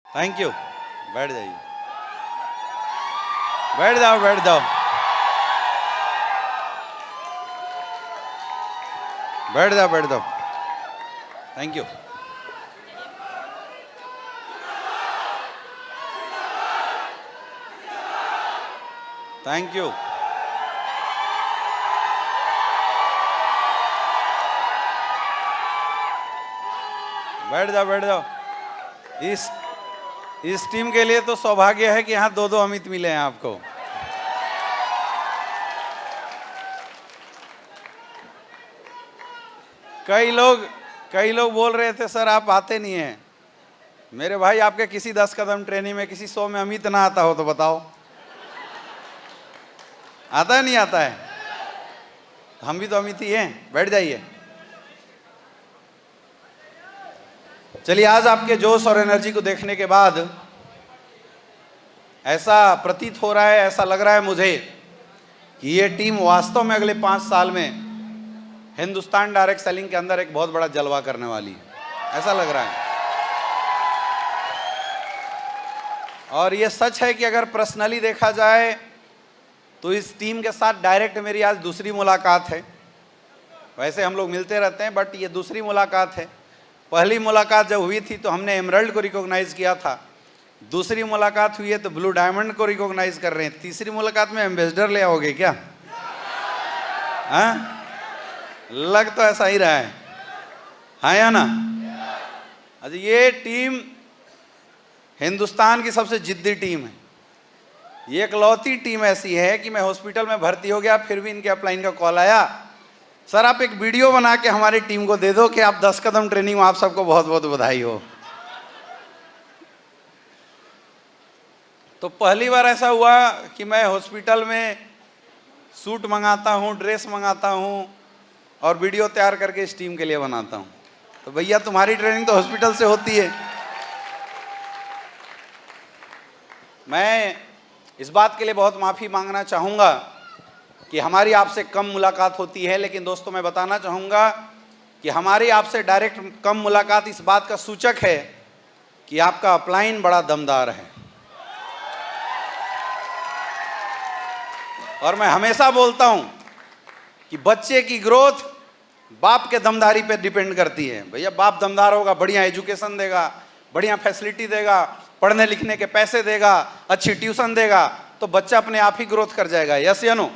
Thank you. बैठ जाइए, बैठ जाओ, बैठ जाओ, बैठ जाओ, बैठ जाओ। Thank you. Thank you. बैठ जाओ, बैठ जाओ। इस टीम के लिए तो सौभाग्य है कि यहाँ दो दो अमित मिले हैं आपको। कई लोग बोल रहे थे सर आप आते नहीं हैं। मेरे भाई आपके किसी 10 कदम ट्रेनिंग में किसी 100 में अमित ना आता हो तो बताओ, आता है नहीं आता है? हम भी तो अमित ही हैं। बैठ जाइए। चलिए, आज आपके जोश और एनर्जी को देखने के बाद ऐसा प्रतीत हो रहा है, ऐसा लग रहा है मुझे कि ये टीम वास्तव में अगले 5 साल में हिंदुस्तान डायरेक्ट सेलिंग के अंदर एक बहुत बड़ा जलवा करने वाली है, ऐसा लग रहा है। और ये सच है कि अगर पर्सनली देखा जाए तो इस टीम के साथ डायरेक्ट मेरी आज दूसरी मुलाकात है। वैसे हम लोग मिलते रहते हैं, बट ये दूसरी मुलाकात है। पहली मुलाकात जब हुई थी तो हमने एमरल्ड को रिकॉग्नाइज किया था, दूसरी मुलाकात हुई है तो ब्लू डायमंड को रिकॉग्नाइज कर रहे हैं, तीसरी मुलाकात में एम्बेसडर ले आओगे क्या? हाँ, लग तो ऐसा ही रहा है, हाँ या ना? अच्छा, ये टीम हिंदुस्तान की सबसे जिद्दी टीम है। ये इकलौती टीम ऐसी है कि मैं हॉस्पिटल में भर्ती हो गया, फिर भी इनके अपलाइन का कॉल आया, सर आप एक वीडियो बना के हमारी टीम को दे दो कि आप 10 कदम ट्रेनिंग में, आप सबको बहुत बहुत बधाई हो। तो पहली बार ऐसा हुआ कि मैं हॉस्पिटल में सूट मंगाता हूँ, ड्रेस मंगाता हूँ और वीडियो तैयार करके इस टीम के लिए बनाता हूँ। तो भैया तुम्हारी ट्रेनिंग तो हॉस्पिटल से होती है। मैं इस बात के लिए बहुत माफ़ी मांगना चाहूँगा कि हमारी आपसे कम मुलाकात होती है, लेकिन दोस्तों मैं बताना चाहूँगा कि हमारी आपसे डायरेक्ट कम मुलाकात इस बात का सूचक है कि आपका अपलाइन बड़ा दमदार है। और मैं हमेशा बोलता हूँ कि बच्चे की ग्रोथ बाप के दमदारी पे डिपेंड करती है। भैया बाप दमदार होगा, बढ़िया एजुकेशन देगा, बढ़िया फैसिलिटी देगा, पढ़ने लिखने के पैसे देगा, अच्छी ट्यूशन देगा, तो बच्चा अपने आप ही ग्रोथ कर जाएगा। यस या नो?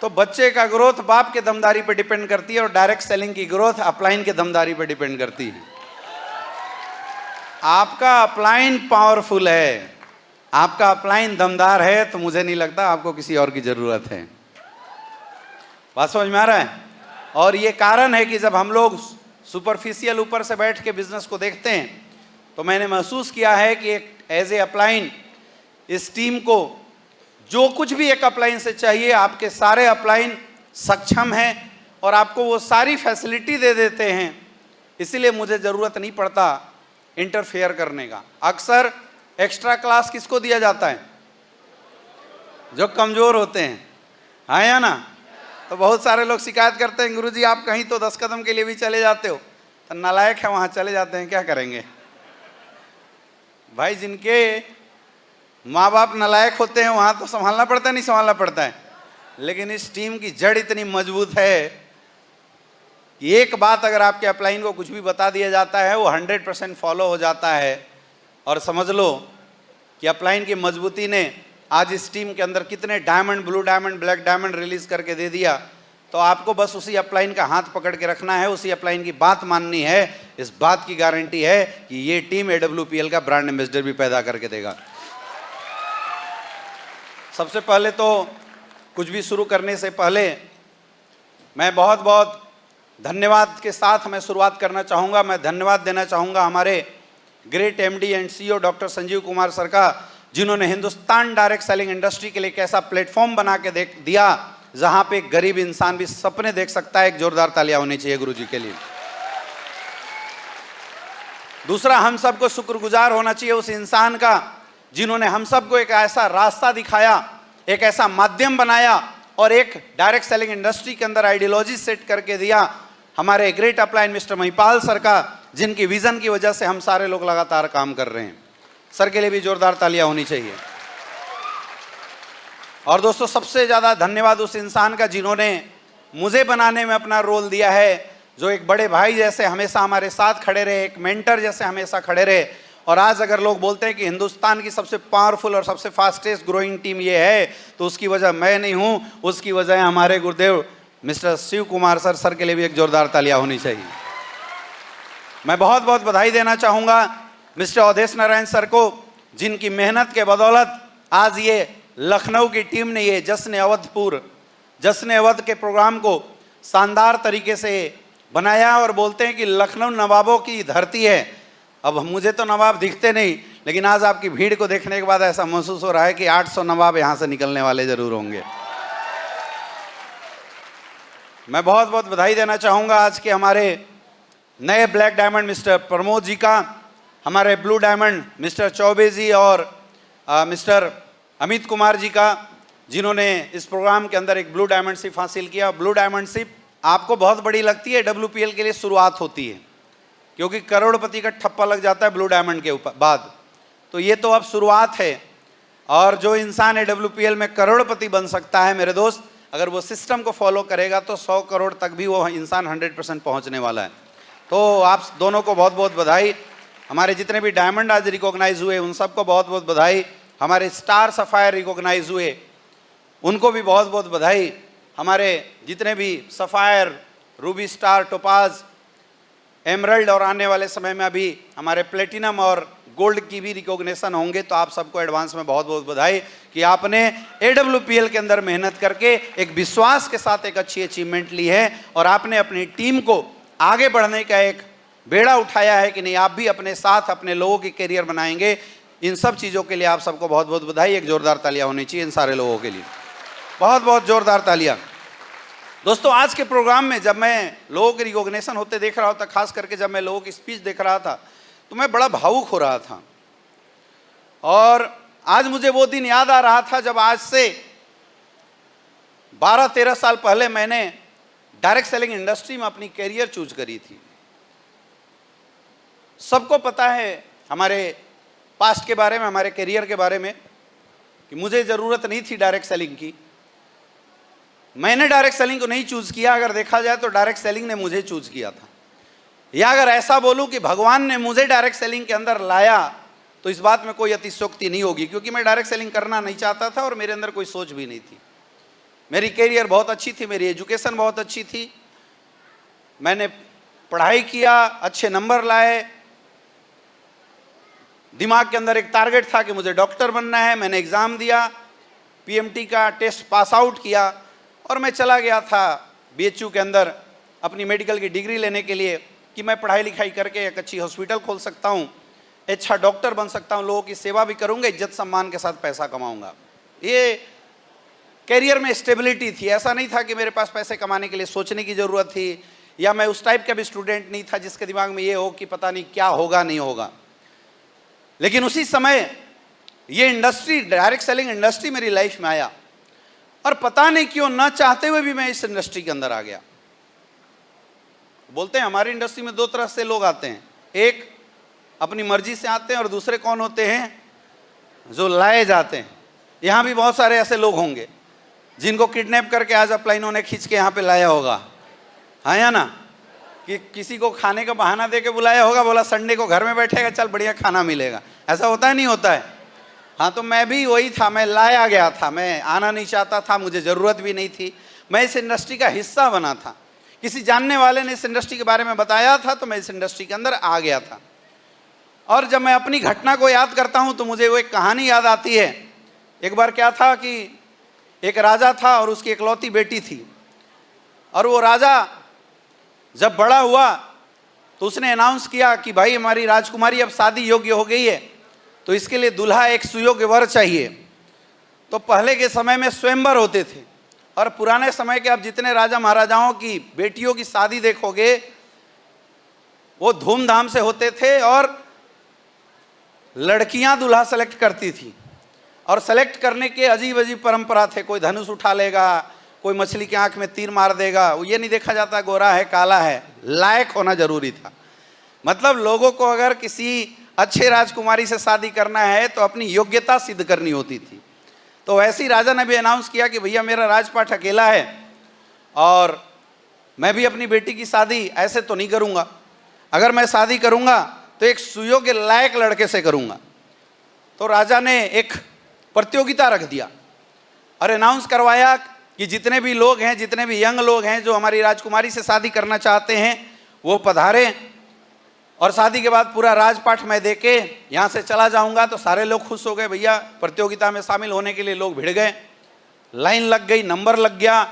तो बच्चे का ग्रोथ बाप के दमदारी पे डिपेंड करती है और डायरेक्ट सेलिंग की ग्रोथ अपलाइन के दमदारी पे डिपेंड करती है। आपका अपलाइन पावरफुल है, आपका अपलाइन दमदार है, तो मुझे नहीं लगता आपको किसी और की जरूरत है। बात समझ में आ रहा है? और ये कारण है कि जब हम लोग सुपरफिशियल ऊपर से बैठ के बिजनेस को देखते हैं तो मैंने महसूस किया है कि एक एज ए अपलाइन इस टीम को जो कुछ भी एक अपलाइन से चाहिए, आपके सारे अपलाइन सक्षम हैं और आपको वो सारी फैसिलिटी दे देते हैं। इसीलिए मुझे ज़रूरत नहीं पड़ता इंटरफेयर करने का। अक्सर एक्स्ट्रा क्लास किसको दिया जाता है? जो कमज़ोर होते हैं, हाँ या ना? तो बहुत सारे लोग शिकायत करते हैं, गुरुजी आप कहीं तो 10 कदम के लिए भी चले जाते हो। तो नालायक है, वहाँ चले जाते हैं, क्या करेंगे भाई? जिनके माँ बाप नालायक होते हैं वहाँ तो संभालना पड़ता है, नहीं संभालना पड़ता है। लेकिन इस टीम की जड़ इतनी मजबूत है कि एक बात अगर आपके अपलाइन को कुछ भी बता दिया जाता है वो 100% फॉलो हो जाता है। और समझ लो कि अपलाइन की मजबूती ने आज इस टीम के अंदर कितने diamond, blue diamond, black diamond release करके दे दिया। तो आपको बस उसी अपलाइन का हाथ पकड़ के रखना है, उसी अपलाइन की बात माननी है। इस बात की गारंटी है कि ये टीम AWPL का ब्रांड एम्बेसडर भी पैदा करके देगा। सबसे पहले तो कुछ भी शुरू करने से पहले मैं बहुत बहुत धन्यवाद के साथ मैं शुरुआत करना चाहूँगा। मैं धन्यवाद देना चाहूँगा हमारे great MD and CEO doctor Sanjeev Kumar sir का, जिन्होंने हिंदुस्तान डायरेक्ट सेलिंग इंडस्ट्री के लिए एक ऐसा प्लेटफॉर्म बना के दिया जहां पे एक गरीब इंसान भी सपने देख सकता है। एक जोरदार तालियां होनी चाहिए गुरुजी के लिए। दूसरा, हम सबको शुक्रगुजार होना चाहिए उस इंसान का जिन्होंने हम सबको एक ऐसा रास्ता दिखाया, एक ऐसा माध्यम बनाया और एक डायरेक्ट सेलिंग इंडस्ट्री के अंदर आइडियोलॉजी सेट करके दिया। हमारे great upline mister Mahipal sir का, जिनकी विजन की वजह से हम सारे लोग लगातार काम कर रहे हैं। सर के लिए भी जोरदार तालियां होनी चाहिए। और दोस्तों, सबसे ज़्यादा धन्यवाद उस इंसान का जिन्होंने मुझे बनाने में अपना रोल दिया है, जो एक बड़े भाई जैसे हमेशा हमारे साथ खड़े रहे, एक मेंटर जैसे हमेशा खड़े रहे। और आज अगर लोग बोलते हैं कि हिंदुस्तान की सबसे पावरफुल और सबसे फास्टेस्ट ग्रोइंग टीम ये है, तो उसकी वजह मैं नहीं हूँ, उसकी वजह है हमारे गुरुदेव mister Shiv Kumar sir. Sir के लिए भी एक जोरदार तालियां होनी चाहिए। मैं बहुत बहुत बधाई देना चाहूँगा मिस्टर अवधेश नारायण सर को, जिनकी मेहनत के बदौलत आज ये लखनऊ की टीम ने ये जश्न अवध के प्रोग्राम को शानदार तरीके से बनाया। और बोलते हैं कि लखनऊ नवाबों की धरती है। अब मुझे तो नवाब दिखते नहीं, लेकिन आज आपकी भीड़ को देखने के बाद ऐसा महसूस हो रहा है कि 800 नवाब यहाँ से निकलने वाले जरूर होंगे। मैं बहुत बहुत बधाई देना चाहूँगा आज के हमारे नए black diamond mister Pramod ji का, हमारे ब्लू डायमंड मिस्टर चौबे जी और मिस्टर अमित कुमार जी का, जिन्होंने इस प्रोग्राम के अंदर एक ब्लू डायमंडशिप हासिल किया। ब्लू डायमंडशिप आपको बहुत बड़ी लगती है, WPL के लिए शुरुआत होती है, क्योंकि करोड़पति का ठप्पा लग जाता है ब्लू डायमंड के ऊपर बाद। तो ये तो अब शुरुआत है, और जो इंसान है WPL में करोड़पति बन सकता है मेरे दोस्त, अगर वो सिस्टम को फॉलो करेगा तो 100 करोड़ तक भी वो इंसान 100% पहुँचने वाला है। तो आप दोनों को बहुत बहुत बधाई। हमारे जितने भी डायमंड आज रिकॉग्नाइज हुए उन सबको बहुत बहुत बधाई। हमारे स्टार सफ़ायर रिकॉग्नाइज हुए उनको भी बहुत बहुत बधाई। हमारे जितने भी sapphire, Ruby, star, topaz, emerald और आने वाले समय में अभी हमारे प्लेटिनम और गोल्ड की भी रिकॉग्निशन होंगे, तो आप सबको एडवांस में बहुत बहुत बधाई कि आपने AWPL के अंदर मेहनत करके एक विश्वास के साथ एक अच्छी अचीवमेंट ली है, और आपने अपनी टीम को आगे बढ़ने का एक बेड़ा उठाया है कि नहीं, आप भी अपने साथ अपने लोगों की करियर बनाएंगे। इन सब चीज़ों के लिए आप सबको बहुत बहुत बधाई। एक जोरदार तालियां होनी चाहिए इन सारे लोगों के लिए, बहुत बहुत जोरदार तालियां। दोस्तों, आज के प्रोग्राम में जब मैं लोगों के रिकॉग्निशन होते देख रहा था, खास करके जब मैं लोगों की स्पीच देख रहा था, तो मैं बड़ा भावुक हो रहा था। और आज मुझे वो दिन याद आ रहा था जब आज से 12-13 साल पहले मैंने डायरेक्ट सेलिंग इंडस्ट्री में अपनी करियर चूज करी थी। सबको पता है हमारे पास्ट के बारे में, हमारे करियर के बारे में, कि मुझे ज़रूरत नहीं थी डायरेक्ट सेलिंग की। मैंने डायरेक्ट सेलिंग को नहीं चूज़ किया, अगर देखा जाए तो डायरेक्ट सेलिंग ने मुझे चूज़ किया था। या अगर ऐसा बोलूं कि भगवान ने मुझे डायरेक्ट सेलिंग के अंदर लाया, तो इस बात में कोई अतिशयोक्ति नहीं होगी, क्योंकि मैं डायरेक्ट सेलिंग करना नहीं चाहता था और मेरे अंदर कोई सोच भी नहीं थी। मेरी करियर बहुत अच्छी थी, मेरी एजुकेशन बहुत अच्छी थी, मैंने पढ़ाई किया, अच्छे नंबर लाए, दिमाग के अंदर एक टारगेट था कि मुझे डॉक्टर बनना है। मैंने एग्ज़ाम दिया, PMT का टेस्ट पास आउट किया, और मैं चला गया था BHU के अंदर अपनी मेडिकल की डिग्री लेने के लिए, कि मैं पढ़ाई लिखाई करके एक अच्छी हॉस्पिटल खोल सकता हूँ, अच्छा डॉक्टर बन सकता हूँ, लोगों की सेवा भी करूँगा, इज्जत सम्मान के साथ पैसा कमाऊँगा। ये करियर में स्टेबिलिटी थी। ऐसा नहीं था कि मेरे पास पैसे कमाने के लिए सोचने की ज़रूरत थी, या मैं उस टाइप का भी स्टूडेंट नहीं था जिसके दिमाग में ये हो कि पता नहीं क्या होगा नहीं होगा। लेकिन उसी समय ये इंडस्ट्री, डायरेक्ट सेलिंग इंडस्ट्री मेरी लाइफ में आया, और पता नहीं क्यों ना चाहते हुए भी मैं इस इंडस्ट्री के अंदर आ गया। बोलते हैं हमारी इंडस्ट्री में 2 तरह से लोग आते हैं, एक अपनी मर्जी से आते हैं और दूसरे कौन होते हैं, जो लाए जाते हैं। यहाँ भी बहुत सारे ऐसे लोग होंगे जिनको किडनैप करके आज अपलाइनों ने खींच के यहाँ पे लाया होगा, हाँ या ना, कि किसी को खाने का बहाना दे के बुलाया होगा, बोला संडे को घर में बैठेगा, चल बढ़िया खाना मिलेगा। ऐसा होता है नहीं होता है? हाँ, तो मैं भी वही था, मैं लाया गया था, मैं आना नहीं चाहता था, मुझे ज़रूरत भी नहीं थी, मैं इस इंडस्ट्री का हिस्सा बना था। किसी जानने वाले ने इस इंडस्ट्री के बारे में बताया था, तो मैं इस इंडस्ट्री के अंदर आ गया था। और जब मैं अपनी घटना को याद करता हूँ तो मुझे वो एक कहानी याद आती है। एक बार क्या था कि एक राजा था और उसकी इकलौती बेटी थी, और वो राजा जब बड़ा हुआ तो उसने अनाउंस किया कि भाई हमारी राजकुमारी अब शादी योग्य हो गई है, तो इसके लिए दूल्हा एक सुयोग्य वर चाहिए। तो पहले के समय में स्वयंवर होते थे, और पुराने समय के आप जितने राजा महाराजाओं की बेटियों की शादी देखोगे वो धूमधाम से होते थे, और लड़कियां दूल्हा सेलेक्ट करती थी, और सेलेक्ट करने के अजीब अजीब परंपरा थे। कोई धनुष उठा लेगा, कोई मछली की आंख में तीर मार देगा, वो ये नहीं देखा जाता गोरा है काला है, लायक होना जरूरी था। मतलब लोगों को अगर किसी अच्छे राजकुमारी से शादी करना है तो अपनी योग्यता सिद्ध करनी होती थी। तो वैसे ही राजा ने भी अनाउंस किया कि भैया मेरा राजपाट अकेला है और मैं भी अपनी बेटी की शादी ऐसे तो नहीं करूँगा, अगर मैं शादी करूँगा तो एक सुयोग्य लायक लड़के से करूँगा। तो राजा ने एक प्रतियोगिता रख दिया और अनाउंस करवाया कि जितने भी लोग हैं, जितने भी यंग लोग हैं जो हमारी राजकुमारी से शादी करना चाहते हैं वो पधारें, और शादी के बाद पूरा राजपाट मैं देके यहाँ से चला जाऊँगा। तो सारे लोग खुश हो गए, भैया प्रतियोगिता में शामिल होने के लिए लोग भिड़ गए, लाइन लग गई, नंबर लग गया,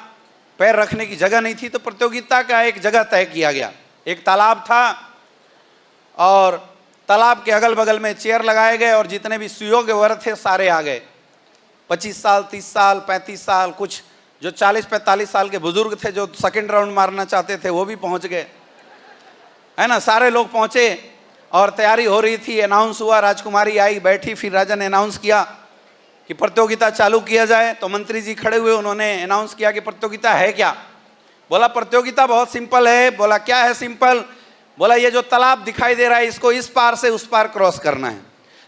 पैर रखने की जगह नहीं थी। तो प्रतियोगिता का एक जगह तय किया गया, एक तालाब था और तालाब के अगल बगल में चेयर लगाए गए और जितने भी सुयोग्य वर थे सारे आ गए। 25 साल, 30 साल, 35 साल, कुछ जो 40-45 साल के बुजुर्ग थे जो सेकंड राउंड मारना चाहते थे वो भी पहुंच गए, है ना। सारे लोग पहुंचे और तैयारी हो रही थी। अनाउंस हुआ, राजकुमारी आई, बैठी, फिर राजा ने अनाउंस किया कि प्रतियोगिता चालू किया जाए। तो मंत्री जी खड़े हुए, उन्होंने अनाउंस किया कि प्रतियोगिता है क्या। बोला प्रतियोगिता बहुत सिंपल है। बोला क्या है सिंपल। बोला ये जो तालाब दिखाई दे रहा है इसको इस पार से उस पार क्रॉस करना है,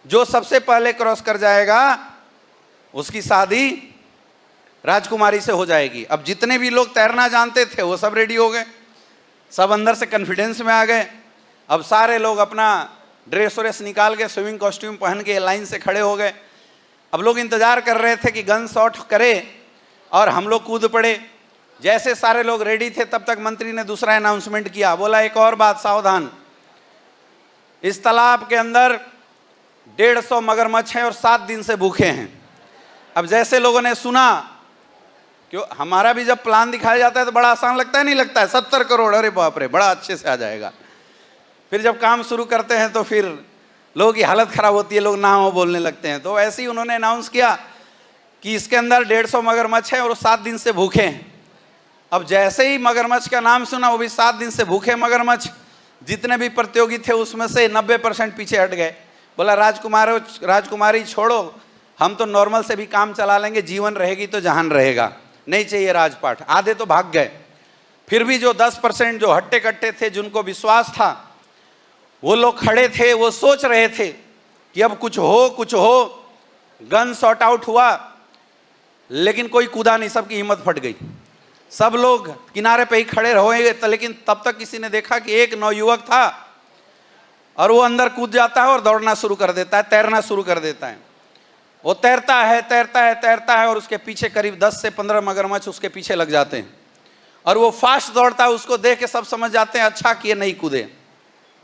जो सबसे पहले क्रॉस कर जाएगा उसकी शादी राजकुमारी से हो जाएगी। अब जितने भी लोग तैरना जानते थे वो सब रेडी हो गए, सब अंदर से कॉन्फिडेंस में आ गए। अब सारे लोग अपना ड्रेस व्रेस निकाल के स्विमिंग कॉस्ट्यूम पहन के लाइन से खड़े हो गए। अब लोग इंतजार कर रहे थे कि गन शॉट करे और हम लोग कूद पड़े। जैसे सारे लोग रेडी थे तब तक मंत्री ने दूसरा अनाउंसमेंट किया। बोला एक और बात सावधान, इस तालाब के अंदर 150 मगरमच्छ हैं और 7 दिन से भूखे हैं। अब जैसे लोगों ने सुना, क्यों हमारा भी जब प्लान दिखाया जाता है तो बड़ा आसान लगता है, नहीं लगता है, 70 करोड़, अरे बाप रे, बड़ा अच्छे से आ जाएगा। फिर जब काम शुरू करते हैं तो फिर लोगों की हालत खराब होती है, लोग ना हो बोलने लगते हैं। तो ऐसे ही उन्होंने अनाउंस किया कि इसके अंदर 150 मगरमच्छ है और 7 दिन से भूखे हैं। अब जैसे ही मगरमच्छ का नाम सुना, वो भी 7 दिन से भूखे मगरमच्छ, जितने भी प्रतियोगी थे उसमें से 90% पीछे हट गए। बोला राजकुमारी छोड़ो, हम तो नॉर्मल से भी काम चला लेंगे, जीवन रहेगी तो जहान रहेगा, नहीं चाहिए राजपाट। आधे तो भाग गए। फिर भी जो 10% जो हट्टे कट्टे थे, जिनको विश्वास था, वो लोग खड़े थे, वो सोच रहे थे कि अब कुछ हो। गन शॉट आउट हुआ लेकिन कोई कूदा नहीं, सबकी हिम्मत फट गई, सब लोग किनारे पे ही खड़े रहे। लेकिन तब तक किसी ने देखा कि एक नौयुवक था और वो अंदर कूद जाता है और दौड़ना शुरू कर देता है, तैरना शुरू कर देता है। वो तैरता है और उसके पीछे करीब 10 से 15 मगरमच्छ उसके पीछे लग जाते हैं और वो फास्ट दौड़ता है। उसको देख के सब समझ जाते हैं अच्छा कि ये नहीं कूदे,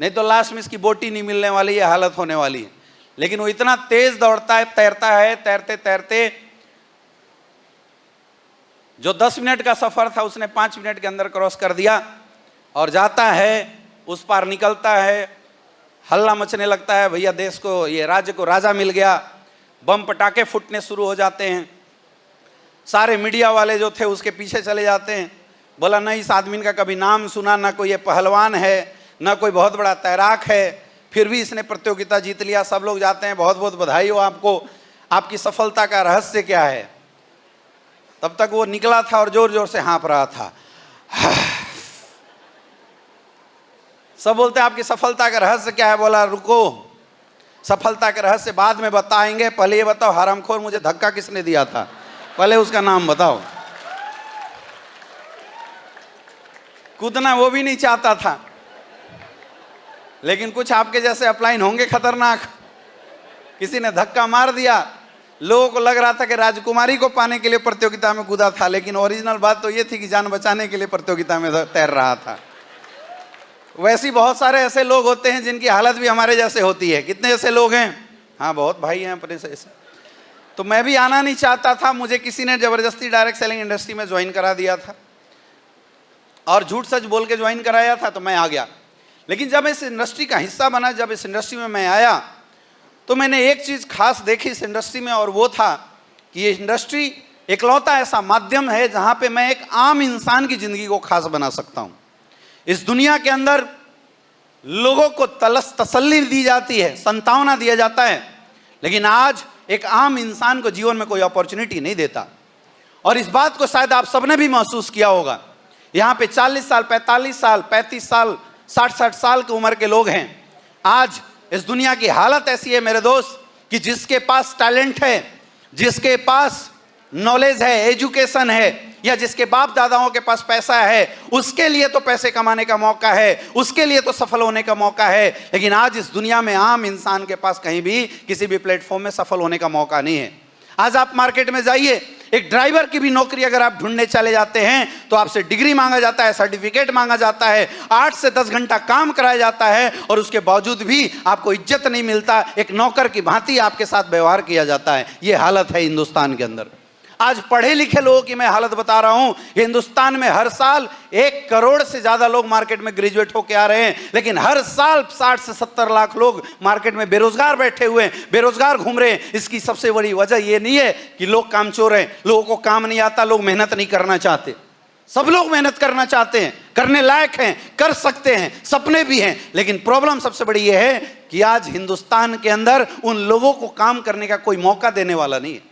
नहीं तो लास्ट में इसकी बोटी नहीं मिलने वाली, ये हालत होने वाली है। लेकिन वो इतना तेज दौड़ता है, तैरता है, तैरते जो 10 मिनट का सफर था उसने 5 मिनट के अंदर क्रॉस कर दिया और जाता है, उस पार निकलता है। हल्ला मचने लगता है, भैया देश को, ये राज्य को राजा मिल गया। बम पटाखे फूटने शुरू हो जाते हैं। सारे मीडिया वाले जो थे उसके पीछे चले जाते हैं। बोला नहीं, इस आदमी का कभी नाम सुना, ना कोई ये पहलवान है, ना कोई बहुत बड़ा तैराक है, फिर भी इसने प्रतियोगिता जीत लिया। सब लोग जाते हैं, बहुत बहुत बधाई हो आपको, आपकी सफलता का रहस्य क्या है। तब तक वो निकला था और जोर जोर से हाँफ रहा था। सब बोलते हैं आपकी सफलता का रहस्य क्या है। बोला रुको, सफलता के रहस्य बाद में बताएंगे, पहले ये बताओ हरामखोर मुझे धक्का किसने दिया था, पहले उसका नाम बताओ। कूदना वो भी नहीं चाहता था, लेकिन कुछ आपके जैसे अपलाइन होंगे खतरनाक। किसी ने धक्का मार दिया, लोगों को लग रहा था कि राजकुमारी को पाने के लिए प्रतियोगिता में कूदा था, लेकिन ओरिजिनल बात तो ये थी कि जान बचाने के लिए प्रतियोगिता में तैर रहा था। वैसे बहुत सारे ऐसे लोग होते हैं जिनकी हालत भी हमारे जैसे होती है। कितने ऐसे लोग हैं? हाँ, बहुत भाई हैं अपने से ऐसे। तो मैं भी आना नहीं चाहता था, मुझे किसी ने ज़बरदस्ती डायरेक्ट सेलिंग इंडस्ट्री में ज्वाइन करा दिया था और झूठ सच बोल के ज्वाइन कराया था, तो मैं आ गया। लेकिन जब इस इंडस्ट्री का हिस्सा बना, जब इस इंडस्ट्री में मैं आया, तो मैंने एक चीज़ खास देखी इस इंडस्ट्री में, और वो था कि ये इंडस्ट्री इकलौता ऐसा माध्यम है जहाँ पे मैं एक आम इंसान की ज़िंदगी को खास बना सकता हूँ। इस दुनिया के अंदर लोगों को तसल्ली दी जाती है, संतावना दिया जाता है, लेकिन आज एक आम इंसान को जीवन में कोई अपॉर्चुनिटी नहीं देता। और इस बात को शायद आप सबने भी महसूस किया होगा। यहाँ पे 40 साल, 45 साल, 35 साल, 60-60 साल की उम्र के लोग हैं। आज इस दुनिया की हालत ऐसी है मेरे दोस्त कि जिसके पास टैलेंट है, जिसके पास नॉलेज है, एजुकेशन है, या जिसके बाप दादाओं के पास पैसा है, उसके लिए तो पैसे कमाने का मौका है, उसके लिए तो सफल होने का मौका है। लेकिन आज इस दुनिया में आम इंसान के पास कहीं भी किसी भी प्लेटफॉर्म में सफल होने का मौका नहीं है। आज आप मार्केट में जाइए, एक ड्राइवर की भी नौकरी अगर आप ढूंढने चले जाते हैं तो आपसे डिग्री मांगा जाता है, सर्टिफिकेट मांगा जाता है, 8 से 10 घंटा काम कराया जाता है और उसके बावजूद भी आपको इज्जत नहीं मिलता, एक नौकर की भांति आपके साथ व्यवहार किया जाता है। ये हालत है हिंदुस्तान के अंदर। आज पढ़े लिखे लोगों की मैं हालत बता रहा हूं। हिंदुस्तान में हर साल 1 करोड़ से ज्यादा लोग मार्केट में ग्रेजुएट होकर आ रहे हैं, लेकिन हर साल 60 से 70 लाख लोग मार्केट में बेरोजगार बैठे हुए हैं, बेरोजगार घूम रहे हैं। इसकी सबसे बड़ी वजह यह नहीं है कि लोग कामचोर हैं, लोगों को काम नहीं आता, लोग मेहनत नहीं करना चाहते। सब लोग मेहनत करना चाहते हैं, करने लायक हैं, कर सकते हैं, सपने भी हैं, लेकिन प्रॉब्लम सबसे बड़ी यह है कि आज हिंदुस्तान के अंदर उन लोगों को काम करने का कोई मौका देने वाला नहीं है,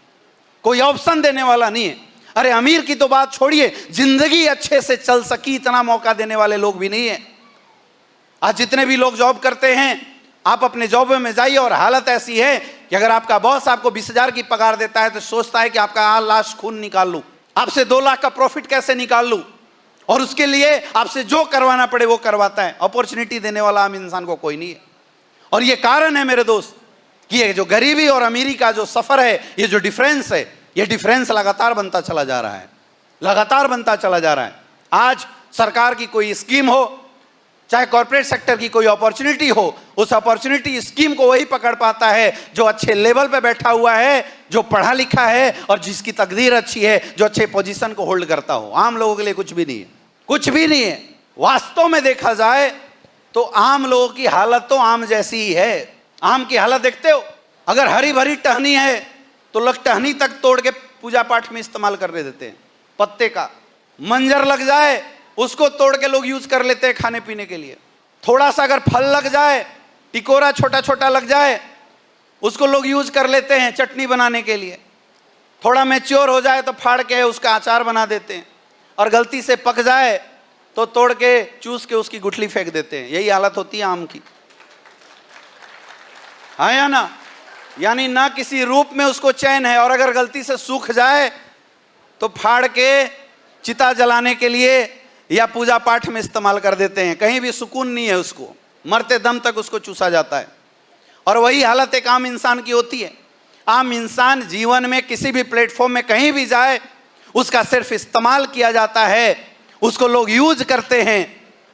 कोई ऑप्शन देने वाला नहीं है। अरे अमीर की तो बात छोड़िए, जिंदगी अच्छे से चल सकी इतना मौका देने वाले लोग भी नहीं है। आज जितने भी लोग जॉब करते हैं, आप अपने जॉब में जाइए और हालत ऐसी है कि अगर आपका बॉस आपको 20,000 की पगार देता है तो सोचता है कि आपका लाश खून निकाल लूं, आपसे 2 लाख का प्रॉफिट कैसे निकाल लूं, और उसके लिए आपसे जो करवाना पड़े वो करवाता है। अपॉर्चुनिटी देने वाला आम इंसान को कोई नहीं है। और ये कारण है मेरे दोस्त कि ये जो गरीबी और अमीरी का जो सफर है, ये जो डिफरेंस है, ये डिफरेंस लगातार बनता चला जा रहा है, लगातार बनता चला जा रहा है। आज सरकार की कोई स्कीम हो, चाहे कॉर्पोरेट सेक्टर की कोई अपॉर्चुनिटी हो, उस अपॉर्चुनिटी स्कीम को वही पकड़ पाता है जो अच्छे लेवल पे बैठा हुआ है, जो पढ़ा लिखा है और जिसकी तकदीर अच्छी है, जो अच्छे पोजीशन को होल्ड करता हो। आम लोगों के लिए कुछ भी नहीं है, कुछ भी नहीं है। वास्तव में देखा जाए तो आम लोगों की हालत तो आम जैसी ही है। आम की हालत देखते हो, अगर हरी भरी टहनी है तो लोग टहनी तक तोड़ के पूजा पाठ में इस्तेमाल करने देते हैं। पत्ते का मंजर लग जाए उसको तोड़ के लोग यूज कर लेते हैं खाने पीने के लिए। थोड़ा सा अगर फल लग जाए, टिकोरा छोटा छोटा लग जाए, उसको लोग यूज कर लेते हैं चटनी बनाने के लिए। थोड़ा मैच्योर हो जाए तो फाड़ के उसका अचार बना देते हैं, और गलती से पक जाए तो तोड़ के चूस के उसकी गुठली फेंक देते हैं। यही हालत होती है आम की, हाँ या ना? यानी ना किसी रूप में उसको चैन है, और अगर गलती से सूख जाए तो फाड़ के चिता जलाने के लिए या पूजा पाठ में इस्तेमाल कर देते हैं। कहीं भी सुकून नहीं है उसको, मरते दम तक उसको चूसा जाता है। और वही हालत एक आम इंसान की होती है। आम इंसान जीवन में किसी भी प्लेटफॉर्म में कहीं भी जाए, उसका सिर्फ इस्तेमाल किया जाता है, उसको लोग यूज करते हैं,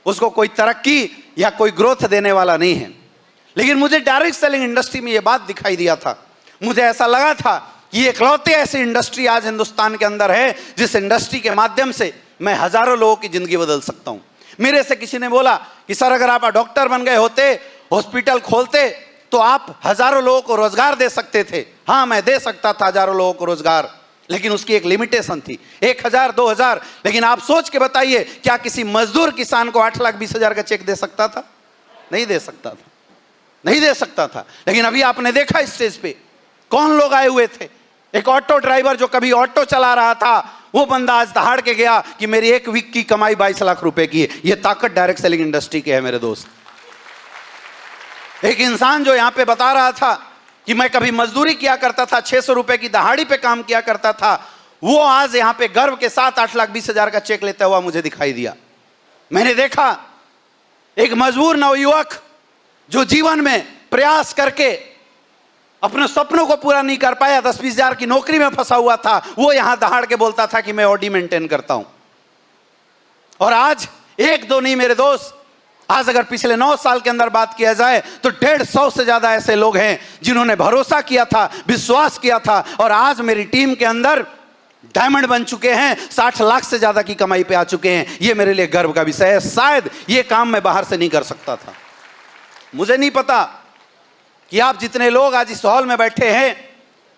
उसको कोई तरक्की या कोई ग्रोथ देने वाला नहीं है। लेकिन मुझे डायरेक्ट सेलिंग इंडस्ट्री में ये बात दिखाई दिया था। मुझे ऐसा लगा था कि ये इकलौती ऐसी इंडस्ट्री आज हिंदुस्तान के अंदर है जिस इंडस्ट्री के माध्यम से मैं हजारों लोगों की जिंदगी बदल सकता हूं। मेरे से किसी ने बोला कि सर अगर आप डॉक्टर बन गए होते, हॉस्पिटल खोलते, तो आप हजारों लोगों को रोजगार दे सकते थे। हाँ, मैं दे सकता था हजारों लोगों को रोजगार, लेकिन उसकी एक लिमिटेशन थी, 1,000 2,000। लेकिन आप सोच के बताइए, क्या किसी मजदूर किसान को 8,20,000 का चेक दे सकता था? नहीं दे सकता था, नहीं दे सकता था। लेकिन अभी आपने देखा स्टेज पे कौन लोग आए हुए थे। एक ऑटो ड्राइवर जो कभी ऑटो चला रहा था, वो बंदा आज दहाड़ के गया कि मेरी एक वीक की कमाई 22 लाख रुपए की है। ये ताकत डायरेक्ट सेलिंग इंडस्ट्री की है मेरे दोस्त। एक इंसान जो यहां पे बता रहा था कि मैं कभी मजदूरी किया करता था, 600 रुपए की दहाड़ी पे काम किया करता था, वो आज यहां पे गर्व के साथ 8,20,000 का चेक लेता हुआ मुझे दिखाई दिया। मैंने देखा एक मजबूर नवयुवक जो जीवन में प्रयास करके अपने सपनों को पूरा नहीं कर पाया, 10-20,000 की नौकरी में फंसा हुआ था, वो यहां दहाड़ के बोलता था कि मैं ऑडी मेंटेन करता हूं। और आज एक दो नहीं मेरे दोस्त, आज अगर पिछले 9 साल के अंदर बात किया जाए तो 150 से ज्यादा ऐसे लोग हैं जिन्होंने भरोसा किया था, विश्वास किया था, और आज मेरी टीम के अंदर डायमंड बन चुके हैं, 60 लाख से ज्यादा की कमाई पे आ चुके हैं। ये मेरे लिए गर्व का विषय है। शायद ये काम मैं बाहर से नहीं कर सकता था। मुझे नहीं पता कि आप जितने लोग आज इस हॉल में बैठे हैं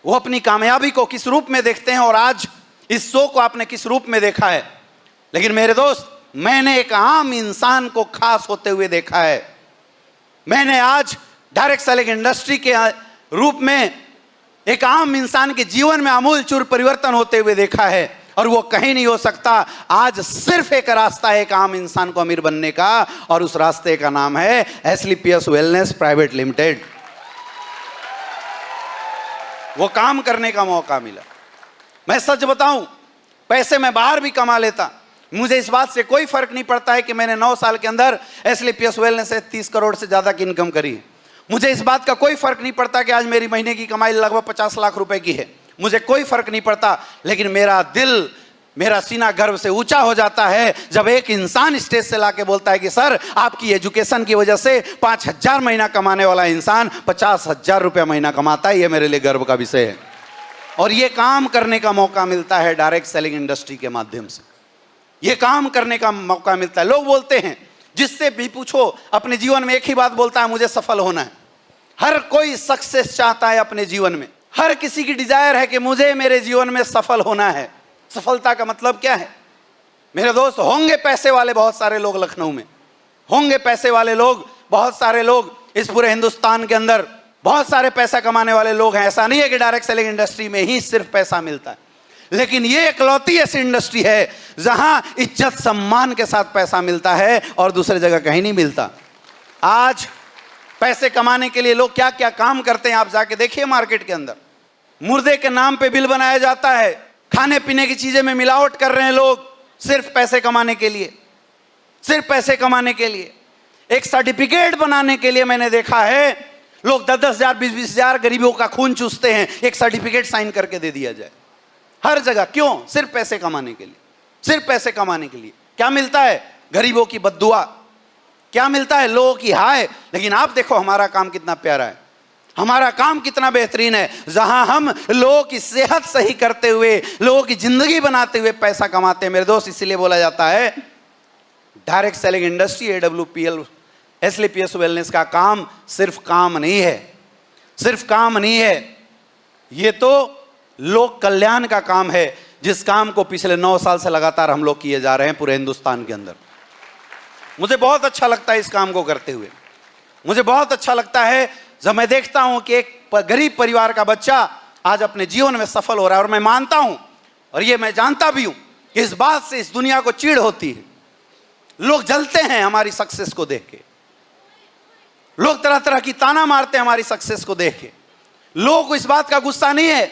वो अपनी कामयाबी को किस रूप में देखते हैं और आज इस शो को आपने किस रूप में देखा है, लेकिन मेरे दोस्त, मैंने एक आम इंसान को खास होते हुए देखा है। मैंने आज डायरेक्ट सेलिंग इंडस्ट्री के रूप में एक आम इंसान के जीवन में आमूल चूर परिवर्तन होते हुए देखा है। और वो कहीं नहीं हो सकता। आज सिर्फ एक रास्ता है एक आम इंसान को अमीर बनने का, और उस रास्ते का नाम है एसलीपीएस वेलनेस प्राइवेट लिमिटेड। वो काम करने का मौका मिला। मैं सच बताऊं, पैसे मैं बाहर भी कमा लेता, मुझे इस बात से कोई फर्क नहीं पड़ता है कि मैंने 9 साल के अंदर एसलीपीएस वेलनेस से 30 करोड़ से ज्यादा की इनकम करी। मुझे इस बात का कोई फर्क नहीं पड़ता कि आज मेरी महीने की कमाई लगभग 50 लाख रुपए की है, मुझे कोई फर्क नहीं पड़ता। लेकिन मेरा दिल, मेरा सीना गर्व से ऊंचा हो जाता है जब एक इंसान स्टेज से लाके बोलता है कि सर आपकी एजुकेशन की वजह से 5,000 महीना कमाने वाला इंसान 50,000 रुपया महीना कमाता है। ये मेरे लिए गर्व का विषय है। और ये काम करने का मौका मिलता है डायरेक्ट सेलिंग इंडस्ट्री के माध्यम से। ये काम करने का मौका मिलता है। लोग बोलते हैं, जिससे भी पूछो अपने जीवन में एक ही बात बोलता है, मुझे सफल होना है। हर कोई सक्सेस चाहता है अपने जीवन में, हर किसी की डिजायर है कि मुझे मेरे जीवन में सफल होना है। सफलता का मतलब क्या है मेरे दोस्त? होंगे पैसे वाले बहुत सारे लोग लखनऊ में, होंगे पैसे वाले लोग बहुत सारे लोग इस पूरे हिंदुस्तान के अंदर, बहुत सारे पैसा कमाने वाले लोग हैं। ऐसा नहीं है कि डायरेक्ट सेलिंग इंडस्ट्री में ही सिर्फ पैसा मिलता है, लेकिन ये इकलौती ऐसी इंडस्ट्री है जहां इज्जत सम्मान के साथ पैसा मिलता है और दूसरी जगह कहीं नहीं मिलता। आज पैसे कमाने के लिए लोग क्या क्या काम करते हैं आप जाके देखिए मार्केट के अंदर। मुर्दे के नाम पे बिल बनाया जाता है, खाने पीने की चीजें में मिलावट कर रहे हैं लोग सिर्फ पैसे कमाने के लिए, सिर्फ पैसे कमाने के लिए। एक सर्टिफिकेट बनाने के लिए मैंने देखा है लोग 10-10 हजार 20-20 हजार गरीबों का खून चूसते हैं, एक सर्टिफिकेट साइन करके दे दिया जाए हर जगह। क्यों? सिर्फ पैसे कमाने के लिए, सिर्फ पैसे कमाने के लिए। क्या मिलता है? गरीबों की बद्दुआ। क्या मिलता है? लोगों की हाय। लेकिन आप देखो हमारा काम कितना प्यारा है, हमारा काम कितना बेहतरीन है, जहां हम लोगों की सेहत सही करते हुए, लोगों की जिंदगी बनाते हुए पैसा कमाते हैं मेरे दोस्त। इसीलिए बोला जाता है direct selling industry AWPL एसलीपीएस wellness का काम सिर्फ काम नहीं है, सिर्फ काम नहीं है, ये तो लोक कल्याण का काम है, जिस काम को पिछले 9 साल से लगातार हम लोग किए जा रहे हैं पूरे हिंदुस्तान के अंदर। मुझे बहुत अच्छा लगता है इस काम को करते हुए। मुझे बहुत अच्छा लगता है जब मैं देखता हूं कि एक गरीब परिवार का बच्चा आज अपने जीवन में सफल हो रहा है। और मैं मानता हूं, और ये मैं जानता भी हूं कि इस बात से इस दुनिया को चिढ़ होती है। लोग जलते हैं हमारी सक्सेस को देख के, लोग तरह तरह की ताना मारते हैं हमारी सक्सेस को देख के। लोगों को इस बात का गुस्सा नहीं है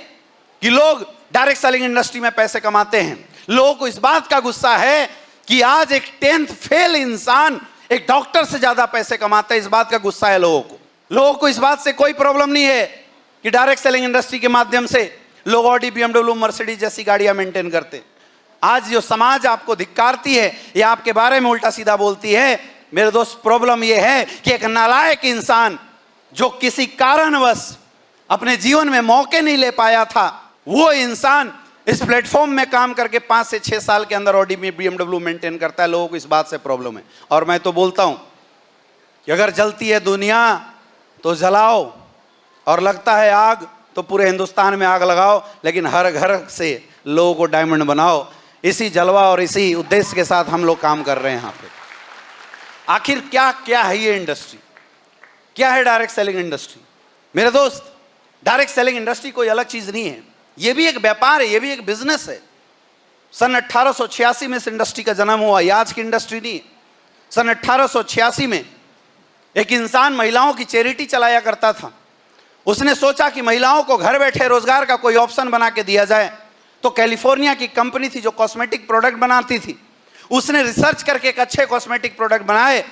कि लोग डायरेक्ट सेलिंग इंडस्ट्री में पैसे कमाते हैं, लोगों को इस बात का गुस्सा है कि आज एक 10th फेल इंसान एक डॉक्टर से ज्यादा पैसे कमाता है। इस बात का गुस्सा है लोगों को। लोगों को इस बात से कोई प्रॉब्लम नहीं है कि डायरेक्ट सेलिंग इंडस्ट्री के माध्यम से लोग ऑडी, बीएमडब्ल्यू, मर्सिडीज जैसी गाड़ियां मेंटेन करते। आज जो समाज आपको धिक्कारती है या आपके बारे में उल्टा सीधा बोलती है मेरे दोस्त, प्रॉब्लम यह है कि एक नालायक इंसान जो किसी कारणवश अपने जीवन में मौके नहीं ले पाया था, वो इंसान इस प्लेटफॉर्म में काम करके 5 से 6 साल के अंदर ऑडी में बीएमडब्ल्यू मेंटेन करता है। लोगों को इस बात से प्रॉब्लम है। और मैं तो बोलता हूं कि अगर जलती है दुनिया तो जलाओ, और लगता है आग तो पूरे हिंदुस्तान में आग लगाओ, लेकिन हर घर से लोगों को डायमंड बनाओ। इसी जलवा और इसी उद्देश्य के साथ हम लोग काम कर रहे हैं यहाँ पे। आखिर क्या क्या है ये इंडस्ट्री? क्या है डायरेक्ट सेलिंग इंडस्ट्री? मेरे दोस्त, डायरेक्ट सेलिंग इंडस्ट्री कोई अलग चीज नहीं है, ये भी एक व्यापार है, ये भी एक बिजनेस है। सन 1886 में इस इंडस्ट्री का जन्म हुआ, ये आज की इंडस्ट्री नहीं है। सन 1886 में एक इंसान महिलाओं की चैरिटी चलाया करता था। उसने सोचा कि महिलाओं को घर बैठे रोजगार का कोई ऑप्शन बना के दिया जाए। तो कैलिफोर्निया की कंपनी थी जो कॉस्मेटिक प्रोडक्ट बनाती थी, उसने रिसर्च करके एक अच्छे कॉस्मेटिक प्रोडक्ट बनाए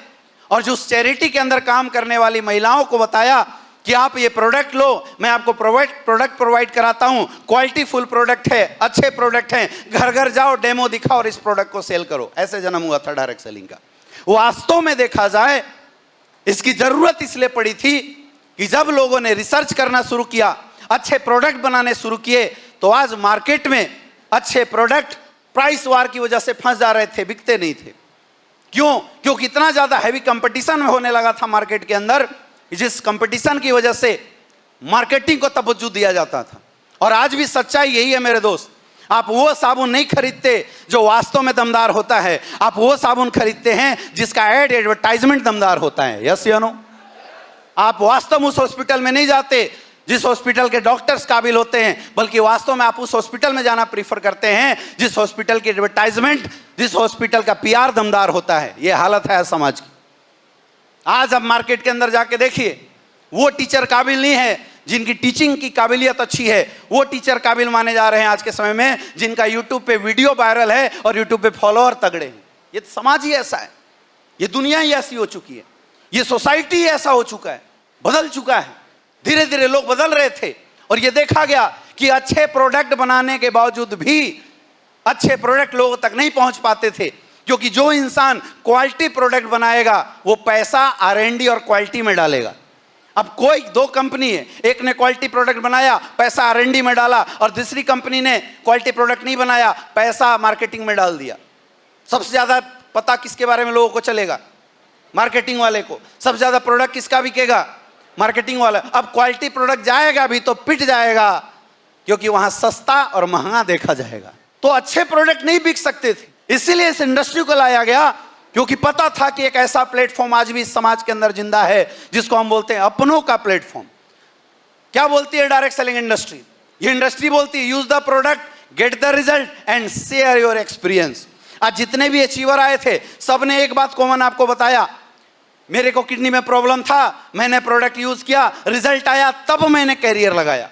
और जो उस चैरिटी के अंदर काम करने वाली महिलाओं को बताया कि आप ये प्रोडक्ट लो, मैं आपको प्रोडक्ट प्रोवाइड कराता हूं, क्वालिटी फुल प्रोडक्ट है, अच्छे प्रोडक्ट हैं, घर घर जाओ, डेमो दिखाओ और इस प्रोडक्ट को सेल करो। ऐसे जन्म हुआ था डायरेक्ट सेलिंग का। वास्तव में देखा जाए इसकी जरूरत इसलिए पड़ी थी कि जब लोगों ने रिसर्च करना शुरू किया, अच्छे प्रोडक्ट बनाने शुरू किए, तो आज मार्केट में अच्छे प्रोडक्ट प्राइस वार की वजह से फंस जा रहे थे, बिकते नहीं थे। क्यों? क्योंकि इतना ज्यादा हैवी कंपटीशन होने लगा था मार्केट के अंदर, जिस कंपटीशन की वजह से मार्केटिंग को तवज्जो दिया जाता था। और आज भी सच्चाई यही है मेरे दोस्त। आप वो साबुन नहीं खरीदते जो वास्तव में दमदार होता है, आप वो साबुन खरीदते हैं जिसका एडवर्टाइजमेंट दमदार होता है। यस या नो? आप वास्तव में उस हॉस्पिटल में नहीं जाते जिस हॉस्पिटल के डॉक्टर्स काबिल होते हैं, बल्कि वास्तव में आप उस हॉस्पिटल में जाना प्रीफर करते हैं जिस हॉस्पिटल की एडवर्टाइजमेंट, जिस हॉस्पिटल का पीआर दमदार होता है। यह हालत है समाज की। आज आप मार्केट के अंदर जाके देखिए, वो टीचर काबिल नहीं है जिनकी टीचिंग की काबिलियत अच्छी है, वो टीचर काबिल माने जा रहे हैं आज के समय में जिनका यूट्यूब पे वीडियो वायरल है और यूट्यूब पे फॉलोअर तगड़े हैं। ये समाज ही ऐसा है, ये दुनिया ही ऐसी हो चुकी है, ये सोसाइटी ही ऐसा हो चुका है, बदल चुका है। धीरे धीरे लोग बदल रहे थे और ये देखा गया कि अच्छे प्रोडक्ट बनाने के बावजूद भी अच्छे प्रोडक्ट लोगों तक नहीं पहुंच पाते थे, क्योंकि जो इंसान क्वालिटी प्रोडक्ट बनाएगा वो पैसा आर&डी और क्वालिटी में डालेगा। अब कोई दो कंपनी है, एक ने क्वालिटी प्रोडक्ट बनाया, पैसा आर&डी में डाला, और दूसरी कंपनी ने क्वालिटी प्रोडक्ट नहीं बनाया, पैसा मार्केटिंग में डाल दिया। सबसे ज्यादा पता किसके बारे में लोगों को चलेगा? मार्केटिंग वाले को। सबसे ज्यादा प्रोडक्ट किसका बिकेगा? मार्केटिंग वाला। अब क्वालिटी प्रोडक्ट जाएगा भी तो पिट जाएगा, क्योंकि वहां सस्ता और महंगा देखा जाएगा। तो अच्छे प्रोडक्ट नहीं बिक सकते थे, इसीलिए इस इंडस्ट्री को लाया गया, क्योंकि पता था कि एक ऐसा प्लेटफॉर्म आज भी इस समाज के अंदर जिंदा है जिसको हम बोलते हैं अपनों का प्लेटफॉर्म। क्या बोलती है डायरेक्ट सेलिंग इंडस्ट्री? ये इंडस्ट्री बोलती है use the product, get the result and share your experience. आज जितने भी अचीवर आए थे, सबने एक बात कॉमन आपको बताया, मेरे को किडनी में प्रॉब्लम था, मैंने प्रोडक्ट यूज किया, रिजल्ट आया, तब मैंने कैरियर लगाया।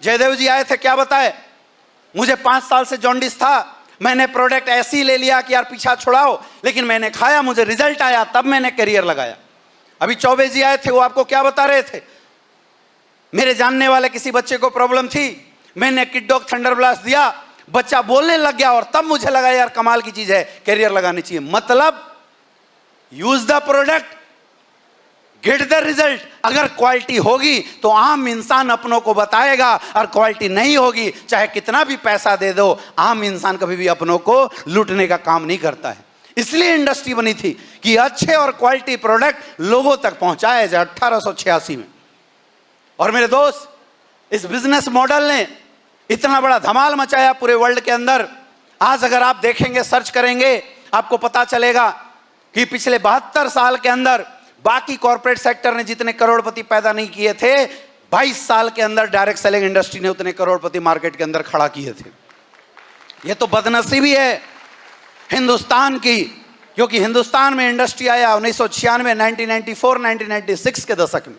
जयदेव जी आए थे, क्या बताए? मुझे 5 साल से जॉन्डिस था, मैंने प्रोडक्ट ऐसे ही ले लिया कि यार पीछा छुड़ाओ, लेकिन मैंने खाया, मुझे रिजल्ट आया, तब मैंने कैरियर लगाया। अभी चौबे जी आए थे, वो आपको क्या बता रहे थे? मेरे जानने वाले किसी बच्चे को प्रॉब्लम थी, मैंने किडडॉग थंडर ब्लास्ट दिया, बच्चा बोलने लग गया, और तब मुझे लगा यार कमाल की चीज है, कैरियर लगानी चाहिए। मतलब use the product, get the result. अगर क्वालिटी होगी तो आम इंसान अपनों को बताएगा, और क्वालिटी नहीं होगी चाहे कितना भी पैसा दे दो, आम इंसान कभी भी अपनों को लूटने का काम नहीं करता है। इसलिए इंडस्ट्री बनी थी कि अच्छे और क्वालिटी प्रोडक्ट लोगों तक पहुंचाया जाए 1886 में। और मेरे दोस्त, इस बिजनेस मॉडल ने इतना बड़ा धमाल मचाया पूरे वर्ल्ड के अंदर। आज अगर आप देखेंगे, सर्च करेंगे, आपको पता चलेगा कि पिछले 72 साल के अंदर बाकी कॉर्पोरेट सेक्टर ने जितने करोड़पति पैदा नहीं किए थे, 22 साल के अंदर डायरेक्ट सेलिंग इंडस्ट्री ने उतने करोड़पति मार्केट के अंदर खड़ा किए थे। यह तो बदनसीबी है हिंदुस्तान की, क्योंकि हिंदुस्तान में इंडस्ट्री आया 1996, 1994, 1996 के दशक में।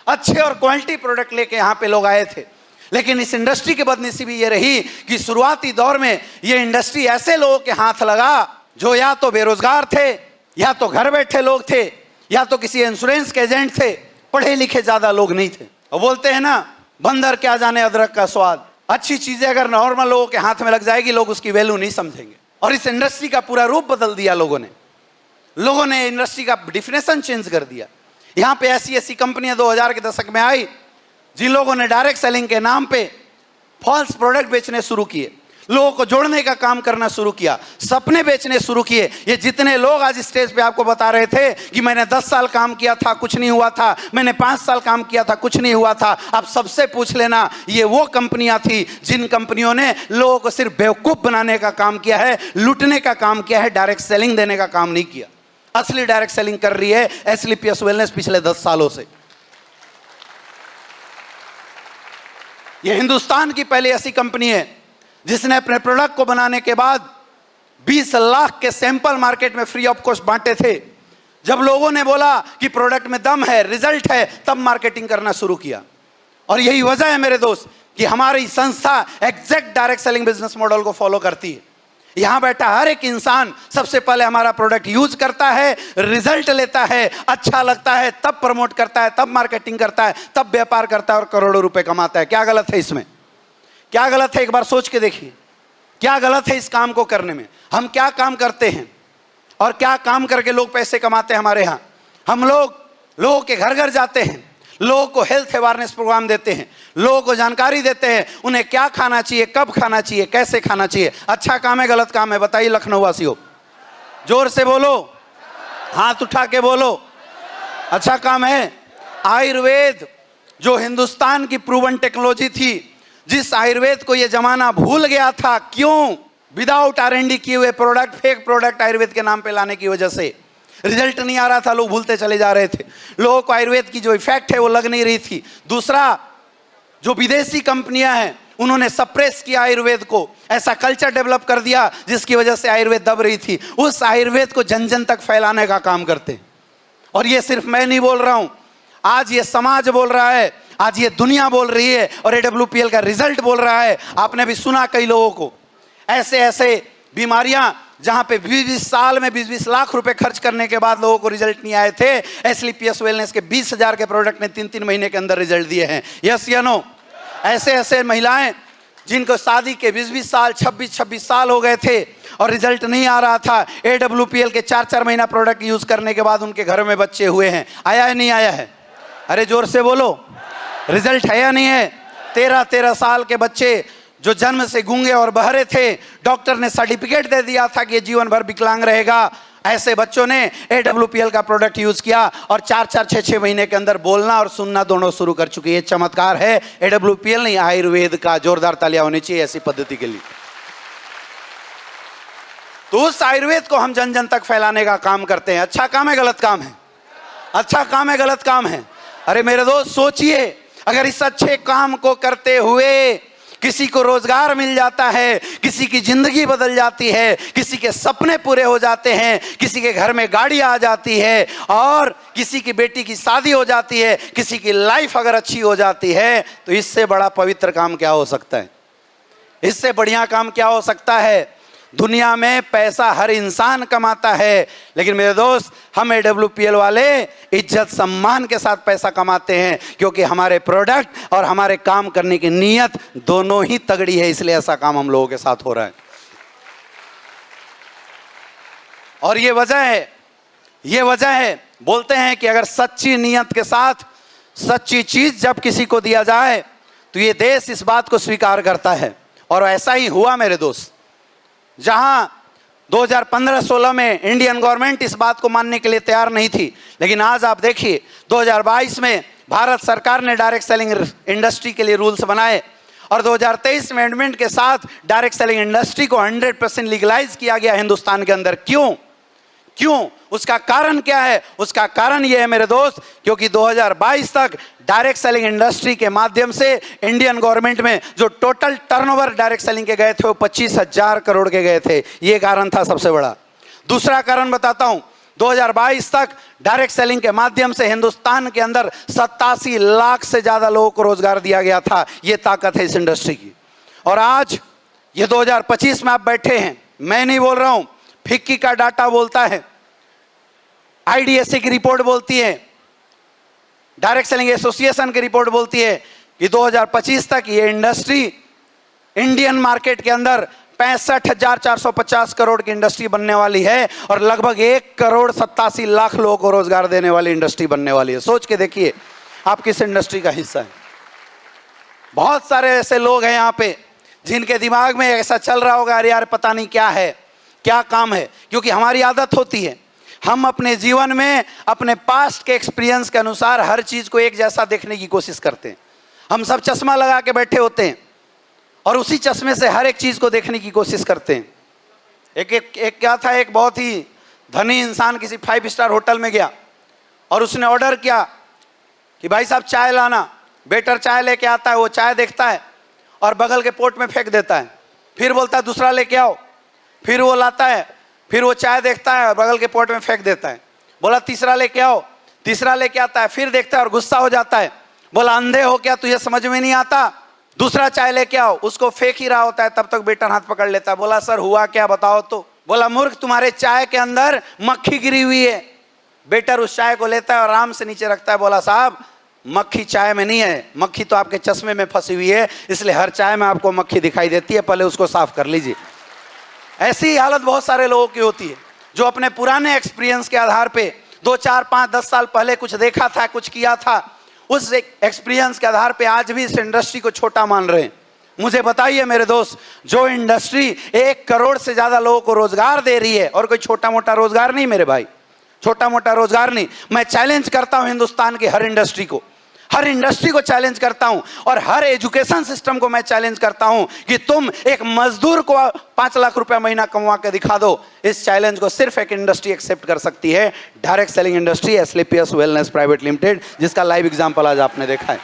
अच्छे और क्वालिटी प्रोडक्ट लेके यहाँ पे लोग आए थे, लेकिन इस इंडस्ट्री की बदनसीबी ये रही कि शुरुआती दौर में ये इंडस्ट्री ऐसे लोगों के हाथ लगा जो या तो बेरोजगार थे, या तो घर बैठे लोग थे, या तो किसी इंश्योरेंस के एजेंट थे, पढ़े लिखे ज्यादा लोग नहीं थे। और बोलते हैं ना, बंदर क्या जाने अदरक का स्वाद। अच्छी चीजें अगर नॉर्मल लोगों के हाथ में लग जाएगी, लोग उसकी वैल्यू नहीं समझेंगे। और इस इंडस्ट्री का पूरा रूप बदल दिया लोगों ने इंडस्ट्री का डिफिनेशन चेंज कर दिया। यहाँ पे ऐसी ऐसी कंपनियां 2000 के दशक में आई जिन लोगों ने डायरेक्ट सेलिंग के नाम पे फॉल्स प्रोडक्ट बेचने शुरू किए, लोगों को जोड़ने का काम करना शुरू किया, सपने बेचने शुरू किए। ये जितने लोग आज स्टेज पे आपको बता रहे थे कि मैंने 10 साल काम किया था, कुछ नहीं हुआ था, मैंने 5 साल काम किया था, कुछ नहीं हुआ था, आप सबसे पूछ लेना, ये वो कंपनियां थी जिन कंपनियों ने लोगों को सिर्फ बेवकूफ बनाने का काम किया है, लूटने का काम किया है, डायरेक्ट सेलिंग देने का काम नहीं किया। असली डायरेक्ट सेलिंग कर रही है एसलीपीएस वेलनेस पिछले 10 सालों से। ये हिंदुस्तान की पहली ऐसी कंपनी है जिसने अपने प्रोडक्ट को बनाने के बाद 20 लाख के सैंपल मार्केट में फ्री ऑफ कॉस्ट बांटे थे। जब लोगों ने बोला कि प्रोडक्ट में दम है, रिजल्ट है, तब मार्केटिंग करना शुरू किया। और यही वजह है मेरे दोस्त कि हमारी संस्था exact direct selling business model को फॉलो करती है। यहां बैठा हर एक इंसान सबसे पहले हमारा प्रोडक्ट यूज करता है, रिजल्ट लेता है, अच्छा लगता है, तब प्रमोट करता है, तब मार्केटिंग करता है, तब व्यापार करता है और करोड़ों रुपए कमाता है। क्या गलत है इसमें? क्या गलत है? एक बार सोच के देखिए, क्या गलत है इस काम को करने में? हम क्या काम करते हैं और क्या काम करके लोग पैसे कमाते हैं हमारे यहाँ? हम लोगों के घर घर जाते हैं, लोगों को हेल्थ अवेयरनेस प्रोग्राम देते हैं, लोगों को जानकारी देते हैं उन्हें क्या खाना चाहिए, कब खाना चाहिए, कैसे खाना चाहिए। अच्छा काम है, गलत काम है? बताइए लखनऊ वासियों, जोर से बोलो, हाथ उठा के बोलो। अच्छा काम है। आयुर्वेद जो हिंदुस्तान की प्रूवन टेक्नोलॉजी थी, जिस आयुर्वेद को यह जमाना भूल गया था, क्यों? विदाउट आर&डी किए हुए प्रोडक्ट, फेक प्रोडक्ट आयुर्वेद के नाम पे लाने की वजह से रिजल्ट नहीं आ रहा था, लोग भूलते चले जा रहे थे, लोगों को आयुर्वेद की जो इफेक्ट है वो लग नहीं रही थी। दूसरा, जो विदेशी कंपनियां हैं उन्होंने सप्रेस किया आयुर्वेद को, ऐसा कल्चर डेवलप कर दिया जिसकी वजह से आयुर्वेद दब रही थी। उस आयुर्वेद को जन जन तक फैलाने का काम करते हैं। और ये सिर्फ मैं नहीं बोल रहा हूं, आज ये समाज बोल रहा है, आज ये दुनिया बोल रही है और AWPL का रिजल्ट बोल रहा है। आपने भी सुना कई लोगों को ऐसे ऐसे बीमारियां जहां पे 20-20 साल में 20-20 लाख रुपए खर्च करने के बाद लोगों को रिजल्ट नहीं आए थे। एसलीपीएस वेलनेस के 20,000 के प्रोडक्ट ने 3-3 महीने के अंदर रिजल्ट दिए हैं। यस या नो? ऐसे ऐसे महिलाएं जिनको शादी के 20-20 साल 26-26 साल हो गए थे और रिजल्ट नहीं आ रहा था, AWPL के 4-4 महीना प्रोडक्ट यूज करने के बाद उनके घर में बच्चे हुए हैं। आया है नहीं आया है? अरे जोर से बोलो, रिजल्ट है या नहीं है? 13-13 साल के बच्चे जो जन्म से गूंगे और बहरे थे, डॉक्टर ने सर्टिफिकेट दे दिया था कि ये जीवन भर विकलांग रहेगा। ऐसे बच्चों ने AWPL का प्रोडक्ट यूज किया और 4-4, 6-6 महीने के अंदर बोलना और सुनना दोनों शुरू कर चुके। ये चमत्कार है AWPL नहीं, आयुर्वेद का। जोरदार तालियां होनी चाहिए ऐसी पद्धति के लिए। तो उस आयुर्वेद को हम जन जन तक फैलाने का काम करते हैं। अच्छा काम है गलत काम है? अच्छा काम है गलत काम है? अरे मेरे दोस्त सोचिए, अगर इस अच्छे काम को करते हुए किसी को रोजगार मिल जाता है, किसी की जिंदगी बदल जाती है, किसी के सपने पूरे हो जाते हैं, किसी के घर में गाड़ी आ जाती है और किसी की बेटी की शादी हो जाती है, किसी की लाइफ अगर अच्छी हो जाती है, तो इससे बड़ा पवित्र काम क्या हो सकता है? इससे बढ़िया काम क्या हो सकता है? दुनिया में पैसा हर इंसान कमाता है, लेकिन मेरे दोस्त हम AWPL वाले इज्जत सम्मान के साथ पैसा कमाते हैं, क्योंकि हमारे प्रोडक्ट और हमारे काम करने की नीयत दोनों ही तगड़ी है। इसलिए ऐसा काम हम लोगों के साथ हो रहा है। और ये वजह है बोलते हैं कि अगर सच्ची नीयत के साथ सच्ची चीज जब किसी को दिया जाए तो ये देश इस बात को स्वीकार करता है। और ऐसा ही हुआ मेरे दोस्त, जहां 2015-16 में इंडियन गवर्नमेंट इस बात को मानने के लिए तैयार नहीं थी, लेकिन आज आप देखिए 2022 में भारत सरकार ने डायरेक्ट सेलिंग इंडस्ट्री के लिए रूल्स बनाए और 2023 में अमेंडमेंट के साथ डायरेक्ट सेलिंग इंडस्ट्री को 100% लीगलाइज किया गया हिंदुस्तान के अंदर। क्यों? उसका कारण क्या है? उसका कारण यह है मेरे दोस्त, क्योंकि 2022 तक डायरेक्ट सेलिंग इंडस्ट्री के माध्यम से इंडियन गवर्नमेंट में जो टोटल टर्नओवर डायरेक्ट सेलिंग के गए थे वो 25,000 करोड़ के गए थे। ये कारण था सबसे बड़ा। दूसरा कारण बताता हूं, 2022 तक डायरेक्ट सेलिंग के माध्यम से हिंदुस्तान के अंदर 87 लाख से ज्यादा लोगों को रोजगार दिया गया था। ये ताकत है इस इंडस्ट्री की। और आज ये 2025 में आप बैठे हैं, मैं नहीं बोल रहा हूं, फिक्की का डाटा बोलता है, IDSA की रिपोर्ट बोलती है, डायरेक्ट सेलिंग एसोसिएशन की रिपोर्ट बोलती है कि 2025 तक ये इंडस्ट्री इंडियन मार्केट के अंदर 65,450 करोड़ की इंडस्ट्री बनने वाली है और लगभग 1,87,00,000 लोगों को रोजगार देने वाली इंडस्ट्री बनने वाली है। सोच के देखिए आप किस इंडस्ट्री का हिस्सा है। बहुत सारे ऐसे लोग हैं यहाँ पे जिनके दिमाग में ऐसा चल रहा होगा, अरे यार पता नहीं क्या है, क्या काम है। क्योंकि हमारी आदत होती है, हम अपने जीवन में अपने पास्ट के एक्सपीरियंस के अनुसार हर चीज को एक जैसा देखने की कोशिश करते हैं। हम सब चश्मा लगा के बैठे होते हैं और उसी चश्मे से हर एक चीज को देखने की कोशिश करते हैं। एक क्या था, एक बहुत ही धनी इंसान किसी 5 स्टार होटल में गया और उसने ऑर्डर किया कि भाई साहब चाय लाना। वेटर चाय लेके आता है, वो चाय देखता है और बगल के पोट में फेंक देता है। फिर बोलता है दूसरा लेके आओ, फिर वो लाता है, फिर वो चाय देखता है और बगल के पोट में फेंक देता है। बोला तीसरा लेके आओ, तीसरा लेके आता है, फिर देखता है और गुस्सा हो जाता है। बोला अंधे हो क्या, तुझे समझ में नहीं आता, दूसरा चाय लेके आओ। उसको फेंक ही रहा होता है, तब तक वेटर हाथ पकड़ लेता है। बोला सर हुआ क्या बताओ तो। बोला मूर्ख, तुम्हारे चाय के अंदर मक्खी गिरी हुई है। वेटर उस चाय को लेता है और आराम से नीचे रखता है। बोला साहब मक्खी चाय में नहीं है, मक्खी तो आपके चश्मे में फंसी हुई है, इसलिए हर चाय में आपको मक्खी दिखाई देती है, पहले उसको साफ कर लीजिए। ऐसी हालत बहुत सारे लोगों की होती है जो अपने पुराने एक्सपीरियंस के आधार पे 2, 4, 5, 10 साल पहले कुछ देखा था, कुछ किया था, उस एक्सपीरियंस के आधार पे आज भी इस इंडस्ट्री को छोटा मान रहे हैं। मुझे बताइए मेरे दोस्त, जो इंडस्ट्री 1 करोड़ से ज्यादा लोगों को रोजगार दे रही है, और कोई छोटा मोटा रोजगार नहीं मेरे भाई, छोटा मोटा रोजगार नहीं। मैं चैलेंज करता हूं हिंदुस्तान की हर इंडस्ट्री को, हर इंडस्ट्री को चैलेंज करता हूं और हर एजुकेशन सिस्टम को मैं चैलेंज करता हूं कि तुम एक मजदूर को 5 लाख रुपया महीना कमा के दिखा दो। इस चैलेंज को सिर्फ एक इंडस्ट्री एक्सेप्ट कर सकती है, direct selling industry, SLPS wellness private limited, जिसका लाइव एग्जांपल आज आपने देखा है।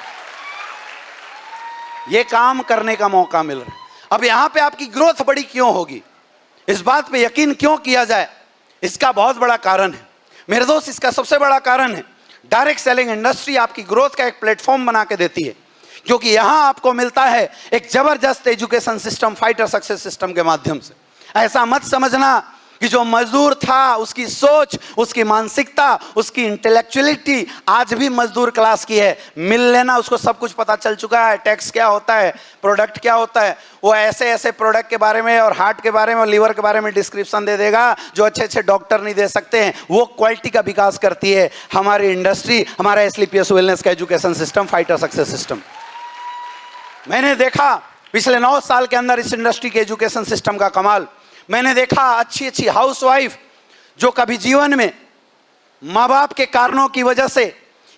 ये काम करने का मौका मिल रहा है। अब यहां पे आपकी ग्रोथ बड़ी क्यों होगी, इस बात पे यकीन क्यों किया जाए, इसका बहुत बड़ा कारण है मेरे दोस्त। इसका सबसे बड़ा कारण है डायरेक्ट सेलिंग इंडस्ट्री आपकी ग्रोथ का एक प्लेटफॉर्म बना के देती है, क्योंकि यहां आपको मिलता है एक जबरदस्त education system, fighter success system के माध्यम से। ऐसा मत समझना कि जो मजदूर था उसकी सोच, उसकी मानसिकता, उसकी इंटेलेक्चुअलिटी आज भी मजदूर क्लास की है। मिल लेना, उसको सब कुछ पता चल चुका है, टैक्स क्या होता है, प्रोडक्ट क्या होता है। वो ऐसे ऐसे प्रोडक्ट के बारे में और हार्ट के बारे में और लीवर के बारे में डिस्क्रिप्शन दे देगा जो अच्छे अच्छे डॉक्टर नहीं दे सकते हैं। वो क्वालिटी का विकास करती है हमारी इंडस्ट्री, हमारा एसलीपीएस वेलनेस का education system, fighter success system. मैंने देखा पिछले 9 साल के अंदर इस इंडस्ट्री के एजुकेशन सिस्टम का कमाल। मैंने देखा अच्छी अच्छी हाउसवाइफ जो कभी जीवन में माँ बाप के कारणों की वजह से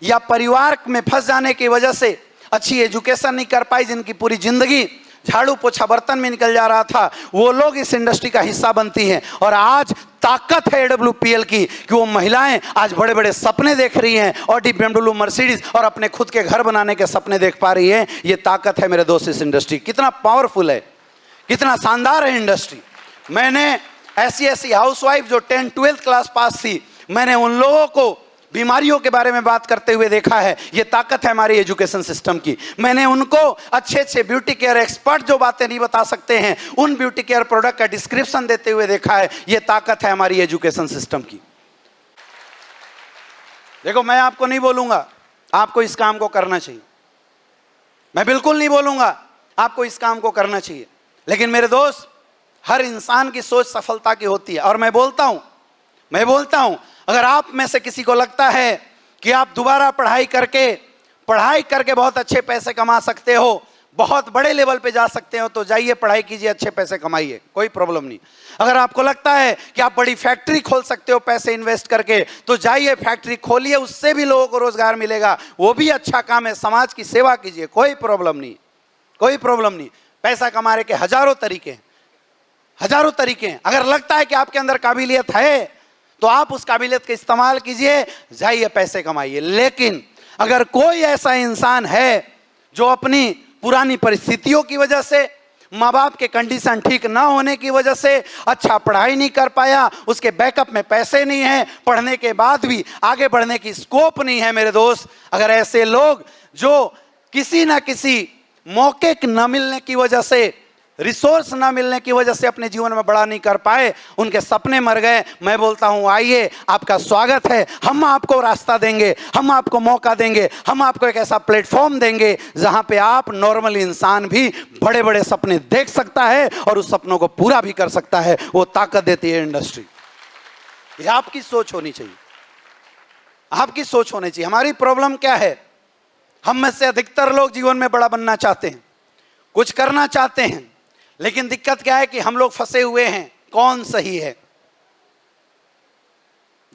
या परिवार में फंस जाने की वजह से अच्छी एजुकेशन नहीं कर पाई, जिनकी पूरी जिंदगी झाड़ू पोछा बर्तन में निकल जा रहा था, वो लोग इस इंडस्ट्री का हिस्सा बनती हैं। और आज ताकत है AWPL की कि वो महिलाएं आज बड़े बड़े सपने देख रही हैं, ऑडी, BMW, मर्सिडीज और अपने खुद के घर बनाने के सपने देख पा रही हैं। ये ताकत है मेरे दोस्त इस इंडस्ट्री। कितना पावरफुल है, कितना शानदार है इंडस्ट्री। मैंने ऐसी हाउसवाइफ जो 10th 12th क्लास पास थी, मैंने उन लोगों को बीमारियों के बारे में बात करते हुए देखा है। ये ताकत है हमारी एजुकेशन सिस्टम की। मैंने उनको अच्छे अच्छे ब्यूटी केयर एक्सपर्ट जो बातें नहीं बता सकते हैं, उन ब्यूटी केयर प्रोडक्ट का डिस्क्रिप्शन देते हुए देखा है। ये ताकत है हमारी एजुकेशन सिस्टम की। देखो, मैं आपको नहीं बोलूंगा आपको इस काम को करना चाहिए, मैं बिल्कुल नहीं बोलूंगा आपको इस काम को करना चाहिए, लेकिन मेरे दोस्त हर इंसान की सोच सफलता की होती है। और मैं बोलता हूं अगर आप में से किसी को लगता है कि आप दोबारा पढ़ाई करके बहुत अच्छे पैसे कमा सकते हो, बहुत बड़े लेवल पे जा सकते हो, तो जाइए पढ़ाई कीजिए, अच्छे पैसे कमाइए, कोई प्रॉब्लम नहीं। अगर आपको लगता है कि आप बड़ी फैक्ट्री खोल सकते हो पैसे इन्वेस्ट करके, तो जाइए फैक्ट्री खोलिए, उससे भी लोगों को रोजगार मिलेगा, वो भी अच्छा काम है, समाज की सेवा कीजिए, कोई प्रॉब्लम नहीं। पैसा कमाने के हजारों तरीके हैं। अगर लगता है कि आपके अंदर काबिलियत है तो आप उस काबिलियत का इस्तेमाल कीजिए, जाइए पैसे कमाइए। लेकिन अगर कोई ऐसा इंसान है जो अपनी पुरानी परिस्थितियों की वजह से, माँ बाप के कंडीशन ठीक ना होने की वजह से अच्छा पढ़ाई नहीं कर पाया, उसके बैकअप में पैसे नहीं है, पढ़ने के बाद भी आगे बढ़ने की स्कोप नहीं है, मेरे दोस्त, अगर ऐसे लोग जो किसी ना किसी मौके न मिलने की वजह से, रिसोर्स ना मिलने की वजह से अपने जीवन में बड़ा नहीं कर पाए, उनके सपने मर गए, मैं बोलता हूं आइए, आपका स्वागत है। हम आपको रास्ता देंगे, हम आपको मौका देंगे, हम आपको एक ऐसा प्लेटफॉर्म देंगे जहां पे आप नॉर्मल इंसान भी बड़े बड़े सपने देख सकता है और उस सपनों को पूरा भी कर सकता है। वो ताकत देती है इंडस्ट्री। ये आपकी सोच होनी चाहिए, आपकी सोच होनी चाहिए। हमारी प्रॉब्लम क्या है, हम में से अधिकतर लोग जीवन में बड़ा बनना चाहते हैं, कुछ करना चाहते हैं, लेकिन दिक्कत क्या है कि हम लोग फंसे हुए हैं कौन सही है,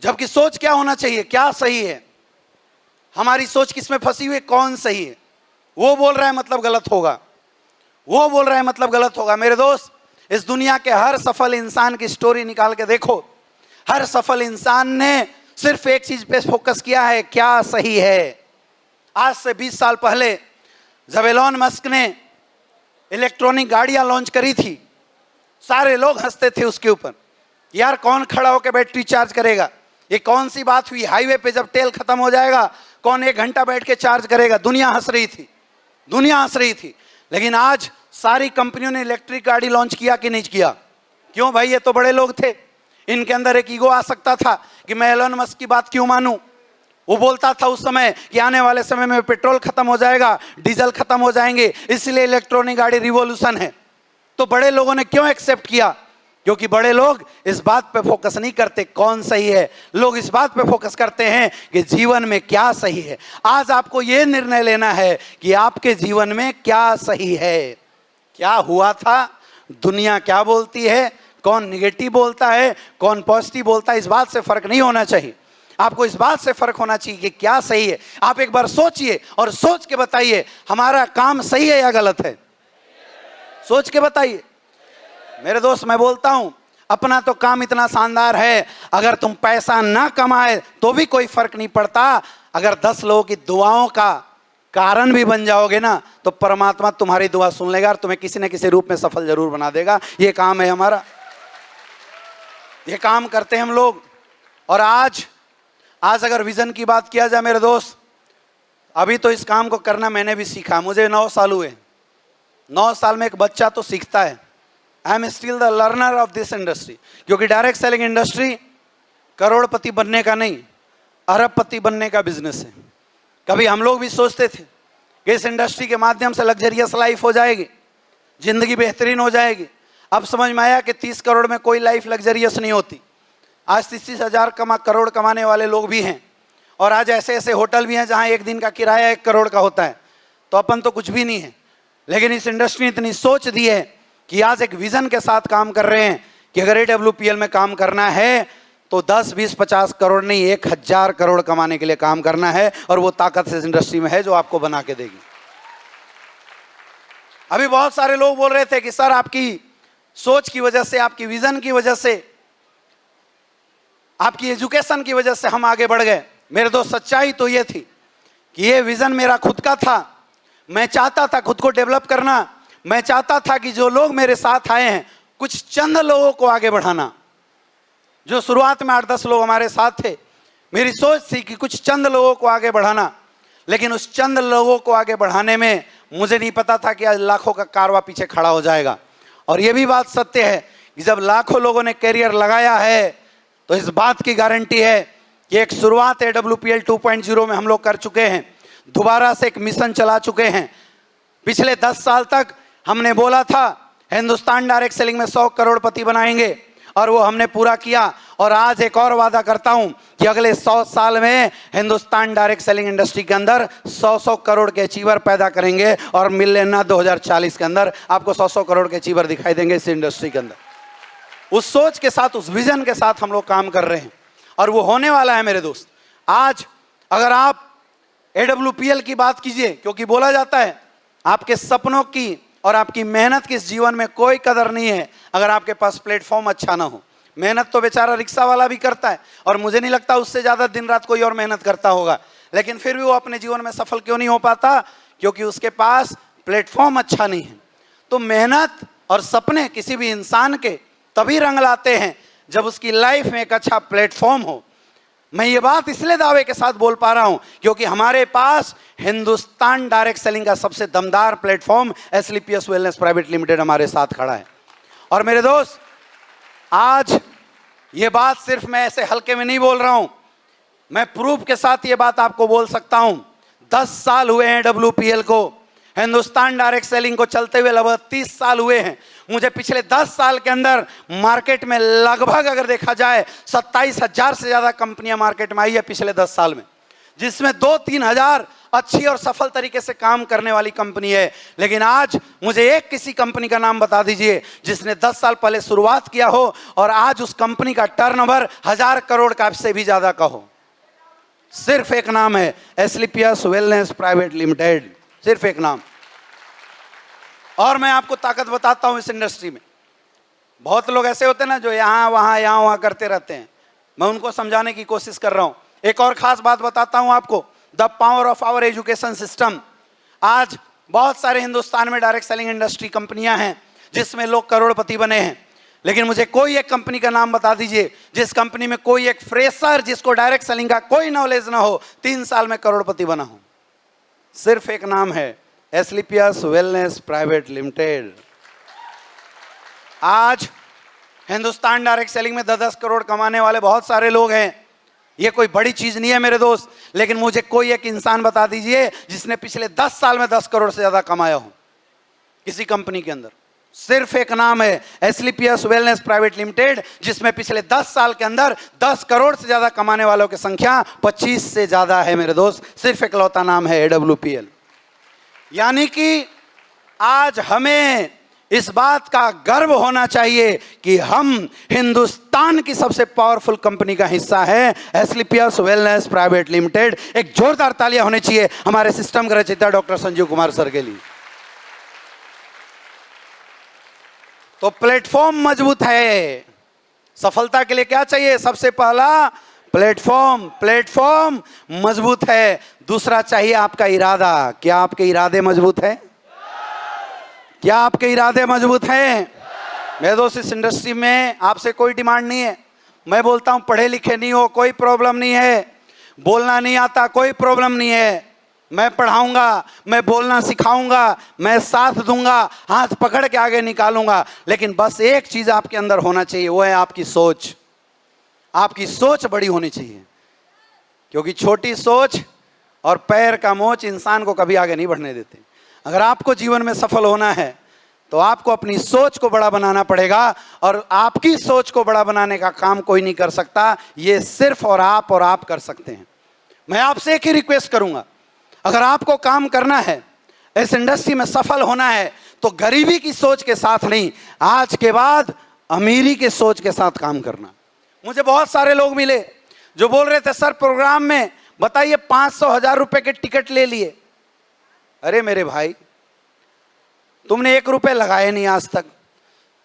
जबकि सोच क्या होना चाहिए, क्या सही है। हमारी सोच किस में फंसी हुई है, कौन सही है। वो बोल रहा है मतलब गलत होगा, वो बोल रहा है मतलब गलत होगा। मेरे दोस्त, इस दुनिया के हर सफल इंसान की स्टोरी निकाल के देखो, हर सफल इंसान ने सिर्फ एक चीज पे फोकस किया है, क्या सही है। आज से 20 साल पहले जब एलोन मस्क ने इलेक्ट्रॉनिक गाड़ियां लॉन्च करी थी, सारे लोग हंसते थे उसके ऊपर, यार कौन खड़ा होकर बैटरी चार्ज करेगा, ये कौन सी बात हुई, हाईवे पे जब तेल खत्म हो जाएगा कौन 1 घंटा बैठ के चार्ज करेगा। दुनिया हंस रही थी। लेकिन आज सारी कंपनियों ने इलेक्ट्रिक गाड़ी लॉन्च किया कि नहीं किया? क्यों भाई, ये तो बड़े लोग थे, इनके अंदर एक ईगो आ सकता था कि मैं एलोन मस्क की बात क्यों मानूं। वो बोलता था उस समय कि आने वाले समय में पेट्रोल खत्म हो जाएगा, डीजल खत्म हो जाएंगे, इसलिए इलेक्ट्रॉनिक गाड़ी रिवॉल्यूशन है। तो बड़े लोगों ने क्यों एक्सेप्ट किया? क्योंकि बड़े लोग इस बात पे फोकस नहीं करते कौन सही है, लोग इस बात पे फोकस करते हैं कि जीवन में क्या सही है। आज आपको ये निर्णय लेना है कि आपके जीवन में क्या सही है, क्या हुआ था, दुनिया क्या बोलती है, कौन निगेटिव बोलता है, कौन पॉजिटिव बोलता है, इस बात से फर्क नहीं होना चाहिए। आपको इस बात से फर्क होना चाहिए कि क्या सही है। आप एक बार सोचिए और सोच के बताइए हमारा काम सही है या गलत है, सोच के बताइए। मेरे दोस्त, मैं बोलता हूं अपना तो काम इतना शानदार है, अगर तुम पैसा ना कमाए तो भी कोई फर्क नहीं पड़ता, अगर 10 लोगों की दुआओं का कारण भी बन जाओगे ना, तो परमात्मा तुम्हारी दुआ सुन लेगा और तुम्हें किसी न किसी रूप में सफल जरूर बना देगा। ये काम है हमारा, ये काम करते हैं हम लोग। और आज अगर विजन की बात किया जाए मेरे दोस्त, अभी तो इस काम को करना मैंने भी सीखा। मुझे 9 साल हुए। 9 साल में एक बच्चा तो सीखता है। I am still the learner of this industry, क्योंकि डायरेक्ट सेलिंग इंडस्ट्री करोड़पति बनने का नहीं, अरबपति बनने का बिजनेस है। कभी हम लोग भी सोचते थे कि इस इंडस्ट्री के माध्यम से लग्जरियस लाइफ हो जाएगी, जिंदगी बेहतरीन हो जाएगी। अब समझ में आया कि 30 करोड़ में कोई लाइफ लग्जरियस नहीं होती। आज 30,000 करोड़ कमाने वाले लोग भी हैं, और आज ऐसे ऐसे होटल भी हैं जहां एक दिन का किराया 1 करोड़ का होता है। तो अपन तो कुछ भी नहीं है, लेकिन इस इंडस्ट्री ने इतनी सोच दी है कि आज एक विजन के साथ काम कर रहे हैं कि अगर AWPL में काम करना है तो 10, 20, 50 करोड़ नहीं, 1,000 करोड़ कमाने के लिए काम करना है। और वो ताकत इस इंडस्ट्री में है जो आपको बना के देगी। अभी बहुत सारे लोग बोल रहे थे कि सर आपकी सोच की वजह से, आपकी विजन की वजह से, आपकी एजुकेशन की वजह से हम आगे बढ़ गए। मेरे दोस्त, सच्चाई तो ये थी कि ये विजन मेरा खुद का था। मैं चाहता था खुद को डेवलप करना। मैं चाहता था कि जो लोग मेरे साथ आए हैं, कुछ चंद लोगों को आगे बढ़ाना। जो शुरुआत में 8-10 लोग हमारे साथ थे, मेरी सोच थी कि कुछ चंद लोगों को आगे बढ़ाना। लेकिन उस चंद लोगों को आगे बढ़ाने में मुझे नहीं पता था कि आज लाखों का कारवां पीछे खड़ा हो जाएगा। और ये भी बात सत्य है कि जब लाखों लोगों ने कैरियर लगाया है, तो इस बात की गारंटी है कि एक शुरुआत AWPL 2.0 में हम लोग कर चुके हैं। दोबारा से एक मिशन चला चुके हैं। पिछले 10 साल तक हमने बोला था हिंदुस्तान डायरेक्ट सेलिंग में 100 करोड़पति बनाएंगे, और वो हमने पूरा किया। और आज एक और वादा करता हूं कि अगले 100 साल में हिंदुस्तान डायरेक्ट सेलिंग इंडस्ट्री के अंदर 100 करोड़ के अचीवर पैदा करेंगे। और मिल लेना 2040 के अंदर आपको 100 करोड़ के अचीवर दिखाई देंगे इस इंडस्ट्री के अंदर। उस सोच के साथ, उस विजन के साथ हम लोग काम कर रहे हैं, और वो होने वाला है मेरे दोस्त। आज अगर आप AWPL की बात कीजिए, क्योंकि बोला जाता है आपके सपनों की और आपकी मेहनत की इस जीवन में कोई कदर नहीं है अगर आपके पास प्लेटफॉर्म अच्छा ना हो। मेहनत तो बेचारा रिक्शा वाला भी करता है, और मुझे नहीं लगता उससे ज्यादा दिन रात कोई और मेहनत करता होगा, लेकिन फिर भी वो अपने जीवन में सफल क्यों नहीं हो पाता? क्योंकि उसके पास प्लेटफॉर्म अच्छा नहीं है। तो मेहनत और सपने किसी भी इंसान के तभी रंग लाते हैं जब उसकी लाइफ में एक अच्छा प्लेटफॉर्म हो। मैं ये बात इसलिए दावे के साथ बोल पा रहा हूं क्योंकि हमारे पास हिंदुस्तान डायरेक्ट सेलिंग का सबसे दमदार platform SLPS wellness private limited हमारे साथ खड़ा है। और मेरे दोस्त, आज ये बात सिर्फ मैं ऐसे हल्के में नहीं बोल रहा हूं, मैं प्रूफ के साथ ये बात आपको बोल सकता हूं। 10 साल हुए हैं AWPL को, हिंदुस्तान डायरेक्ट सेलिंग को चलते हुए लगभग 30 साल हुए हैं। मुझे पिछले 10 साल के अंदर मार्केट में लगभग अगर देखा जाए 27,000 से ज्यादा कंपनियां मार्केट में आई है पिछले 10 साल में, जिसमें 2-3 हजार अच्छी और सफल तरीके से काम करने वाली कंपनी है। लेकिन आज मुझे एक किसी कंपनी का नाम बता दीजिए जिसने 10 साल पहले शुरुआत किया हो और आज उस कंपनी का टर्नओवर 1000 करोड़ का से भी ज्यादा का हो। सिर्फ एक नाम है, SLPS वेलनेस प्राइवेट लिमिटेड, सिर्फ एक नाम। और मैं आपको ताकत बताता हूं इस इंडस्ट्री में। बहुत लोग ऐसे होते हैं ना जो यहां वहां करते रहते हैं, मैं उनको समझाने की कोशिश कर रहा हूं। एक और खास बात बताता हूं आपको, the power of our education system. आज बहुत सारे हिंदुस्तान में डायरेक्ट सेलिंग इंडस्ट्री कंपनियां हैं जिसमें लोग करोड़पति बने हैं, लेकिन मुझे कोई एक कंपनी का नाम बता दीजिए जिस कंपनी में कोई एक फ्रेशर जिसको डायरेक्ट सेलिंग का कोई नॉलेज ना हो 3 साल में करोड़पति बना हो। सिर्फ एक नाम है, SLPS वेलनेस प्राइवेट लिमिटेड। आज हिंदुस्तान डायरेक्ट सेलिंग में 10-10 करोड़ कमाने वाले बहुत सारे लोग हैं। ये कोई बड़ी चीज नहीं है मेरे दोस्त, लेकिन मुझे कोई एक इंसान बता दीजिए जिसने पिछले 10 साल में 10 करोड़ से ज्यादा कमाया हो किसी कंपनी के अंदर। सिर्फ एक नाम है, SLPS वेलनेस प्राइवेट लिमिटेड, जिसमें पिछले 10 साल के अंदर 10 करोड़ से ज्यादा कमाने वालों की संख्या 25 से ज्यादा है मेरे दोस्त। सिर्फ इकलौता नाम है AWPL। यानी कि आज हमें इस बात का गर्व होना चाहिए कि हम हिंदुस्तान की सबसे पावरफुल कंपनी का हिस्सा है, SLPS वेलनेस प्राइवेट लिमिटेड। एक जोरदार तालियां होनी चाहिए हमारे सिस्टम के रचयिता डॉक्टर संजीव कुमार सर के लिए। तो प्लेटफॉर्म मजबूत है। सफलता के लिए क्या चाहिए? सबसे पहला प्लेटफॉर्म प्लेटफॉर्म मजबूत है। दूसरा चाहिए आपका इरादा। क्या आपके इरादे मजबूत है? क्या आपके इरादे मजबूत हैं? मेरे दोस्त, इस इंडस्ट्री में आपसे कोई डिमांड नहीं है। मैं बोलता हूं पढ़े लिखे नहीं हो कोई प्रॉब्लम नहीं है, बोलना नहीं आता कोई प्रॉब्लम नहीं है, मैं पढ़ाऊंगा, मैं बोलना सिखाऊंगा, मैं साथ दूंगा, हाथ पकड़ के आगे निकालूंगा। लेकिन बस एक चीज आपके अंदर होना चाहिए, वो है आपकी सोच। आपकी सोच बड़ी होनी चाहिए, क्योंकि छोटी सोच और पैर का मोच इंसान को कभी आगे नहीं बढ़ने देते। अगर आपको जीवन में सफल होना है तो आपको अपनी सोच को बड़ा बनाना पड़ेगा, और आपकी सोच को बड़ा बनाने का काम कोई नहीं कर सकता, ये सिर्फ और आप कर सकते हैं। मैं आपसे एक ही रिक्वेस्ट करूंगा, अगर आपको काम करना है, इस इंडस्ट्री में सफल होना है, तो गरीबी की सोच के साथ नहीं, आज के बाद अमीरी के सोच के साथ काम करना। मुझे बहुत सारे लोग मिले जो बोल रहे थे, सर प्रोग्राम में बताइए 500-1000 रुपए के टिकट ले लिए। अरे मेरे भाई, तुमने 1 रुपए लगाए नहीं आज तक,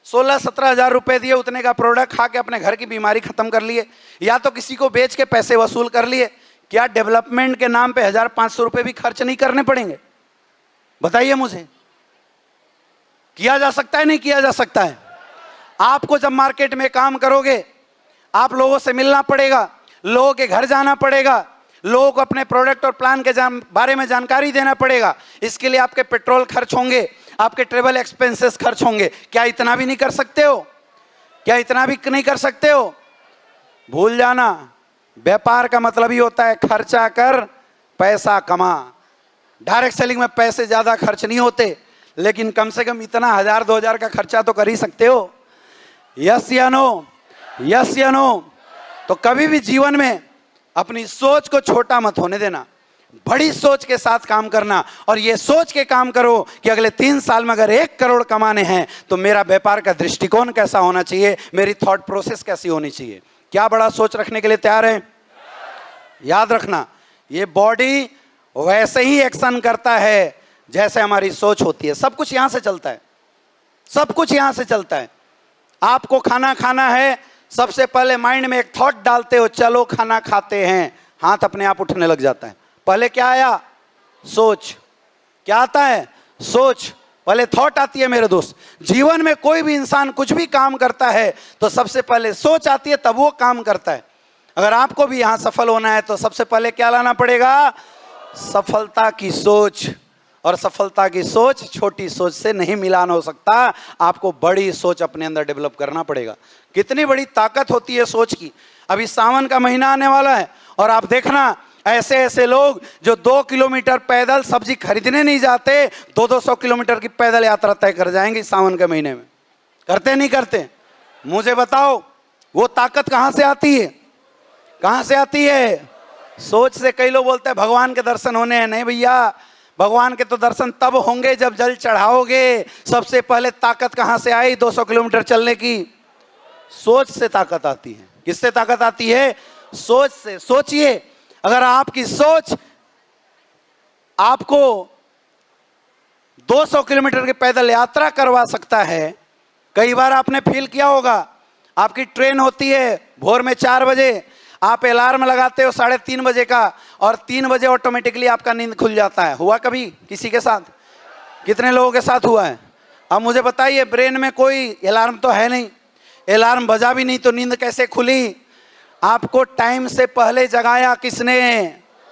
16-17 हजार रुपए दिए, उतने का प्रोडक्ट खा के अपने घर की बीमारी खत्म कर लिए, या तो किसी को बेच के पैसे वसूल कर लिए। क्या डेवलपमेंट के नाम पे 1500 रुपए भी खर्च नहीं करने पड़ेंगे? बताइए मुझे, किया जा सकता है नहीं किया जा सकता है? आपको जब मार्केट में काम करोगे, आप लोगों से मिलना पड़ेगा, लोगों के घर जाना पड़ेगा, लोगों को अपने प्रोडक्ट और प्लान के बारे में जानकारी देना पड़ेगा। इसके लिए आपके पेट्रोल खर्च होंगे, आपके ट्रेवल एक्सपेंसेस खर्च होंगे। क्या इतना भी नहीं कर सकते हो? क्या इतना भी नहीं कर सकते हो? भूल जाना, व्यापार का मतलब ही होता है खर्चा कर पैसा कमा। डायरेक्ट सेलिंग में पैसे ज्यादा खर्च नहीं होते, लेकिन कम से कम इतना 1000-2000 का खर्चा तो कर ही सकते हो। यस या नो? यस या नो? तो कभी भी जीवन में अपनी सोच को छोटा मत होने देना, बड़ी सोच के साथ काम करना, और ये सोच के काम करो कि अगले 3 साल में अगर 1 करोड़ कमाने हैं तो मेरा व्यापार का दृष्टिकोण कैसा होना चाहिए, मेरी थॉट प्रोसेस कैसी होनी चाहिए। क्या बड़ा सोच रखने के लिए तैयार है? याद रखना, ये बॉडी वैसे ही एक्शन करता है जैसे हमारी सोच होती है। सब कुछ यहां से चलता है, सब कुछ यहां से चलता है। आपको खाना खाना है, सबसे पहले माइंड में एक थॉट डालते हो, चलो खाना खाते हैं, हाथ अपने आप उठने लग जाता है। पहले क्या आया? सोच। क्या आता है? सोच। पहले थॉट आती है मेरे दोस्त। जीवन में कोई भी इंसान कुछ भी काम करता है तो सबसे पहले सोच आती है, तब वो काम करता है। अगर आपको भी यहां सफल होना है तो सबसे पहले क्या लाना पड़ेगा? सफलता की सोच। और सफलता की सोच छोटी सोच से नहीं मिलान हो सकता, आपको बड़ी सोच अपने अंदर डेवलप करना पड़ेगा। कितनी बड़ी ताकत होती है सोच की। अभी सावन का महीना आने वाला है, और आप देखना ऐसे ऐसे लोग जो 2 किलोमीटर पैदल सब्जी खरीदने नहीं जाते, 200-200 किलोमीटर की पैदल यात्रा तय कर जाएंगे सावन के महीने में। करते नहीं करते? मुझे बताओ, वो ताकत कहां से आती है? कहां से आती है? सोच से। कई लोग बोलते हैं भगवान के दर्शन होने हैं। नहीं भैया, भगवान के तो दर्शन तब होंगे जब जल चढ़ाओगे। सबसे पहले ताकत कहां से आई 200 किलोमीटर चलने की? सोच से ताकत आती है। किससे ताकत आती है? सोच से। सोचिए, अगर आपकी सोच आपको 200 किलोमीटर की पैदल यात्रा करवा सकता है। कई बार आपने फील किया होगा, आपकी ट्रेन होती है भोर में 4 बजे, आप अलार्म लगाते हो 3:30 बजे का, और 3 बजे ऑटोमेटिकली आपका नींद खुल जाता है। हुआ कभी किसी के साथ? कितने लोगों के साथ हुआ है? अब मुझे बताइए, ब्रेन में कोई अलार्म तो है नहीं, अलार्म बजा भी नहीं, तो नींद कैसे खुली? आपको टाइम से पहले जगाया किसने?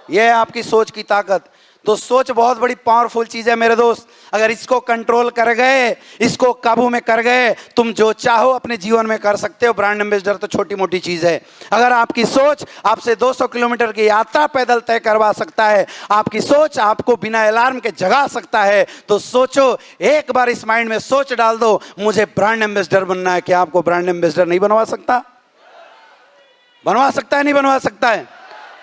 यह है आपकी सोच की ताकत। तो सोच बहुत बड़ी पावरफुल चीज है मेरे दोस्त। अगर इसको कंट्रोल कर गए, इसको काबू में कर गए, तुम जो चाहो अपने जीवन में कर सकते हो। ब्रांड एम्बेसडर तो छोटी मोटी चीज है। अगर आपकी सोच आपसे 200 किलोमीटर की यात्रा पैदल तय करवा सकता है, आपकी सोच आपको बिना अलार्म के जगा सकता है, तो सोचो, एक बार इस माइंड में सोच डाल दो, मुझे ब्रांड एम्बेसडर बनना है। क्या आपको ब्रांड एम्बेसडर नहीं बनवा सकता? बनवा सकता है, नहीं बनवा सकता है?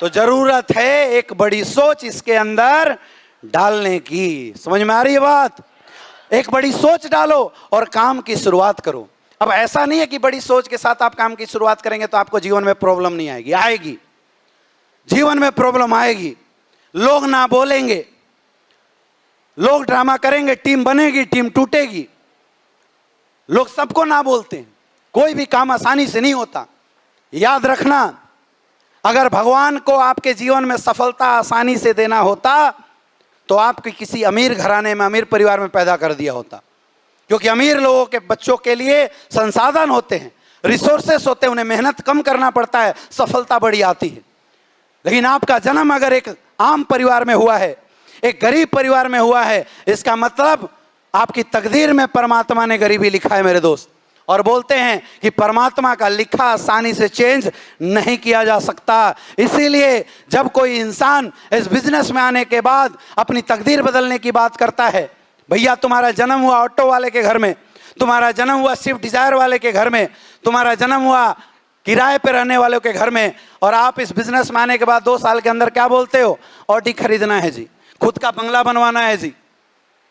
तो जरूरत है एक बड़ी सोच इसके अंदर डालने की। समझ में आ रही है बात? एक बड़ी सोच डालो और काम की शुरुआत करो। अब ऐसा नहीं है कि बड़ी सोच के साथ आप काम की शुरुआत करेंगे तो आपको जीवन में प्रॉब्लम नहीं आएगी। आएगी, जीवन में प्रॉब्लम आएगी। लोग ना बोलेंगे, लोग ड्रामा करेंगे, टीम बनेगी, टीम टूटेगी। लोग सबको ना बोलते हैं। कोई भी काम आसानी से नहीं होता। याद रखना, अगर भगवान को आपके जीवन में सफलता आसानी से देना होता तो आपके किसी अमीर घराने में, अमीर परिवार में पैदा कर दिया होता, क्योंकि अमीर लोगों के बच्चों के लिए संसाधन होते हैं, रिसोर्सेस होते हैं, उन्हें मेहनत कम करना पड़ता है, सफलता बड़ी आती है। लेकिन आपका जन्म अगर एक आम परिवार में हुआ है, एक गरीब परिवार में हुआ है, इसका मतलब आपकी तकदीर में परमात्मा ने गरीबी लिखा है मेरे दोस्त। और बोलते हैं कि परमात्मा का लिखा आसानी से चेंज नहीं किया जा सकता। इसीलिए जब कोई इंसान इस बिजनेस में आने के बाद अपनी तकदीर बदलने की बात करता है, भैया तुम्हारा जन्म हुआ ऑटो वाले के घर में, तुम्हारा जन्म हुआ स्विफ्ट डिजायर वाले के घर में, तुम्हारा जन्म हुआ किराए पे रहने वालों के घर में, और आप इस बिजनेस में आने के बाद 2 साल के अंदर क्या बोलते हो? ऑडी खरीदना है जी, खुद का बंगला बनवाना है जी,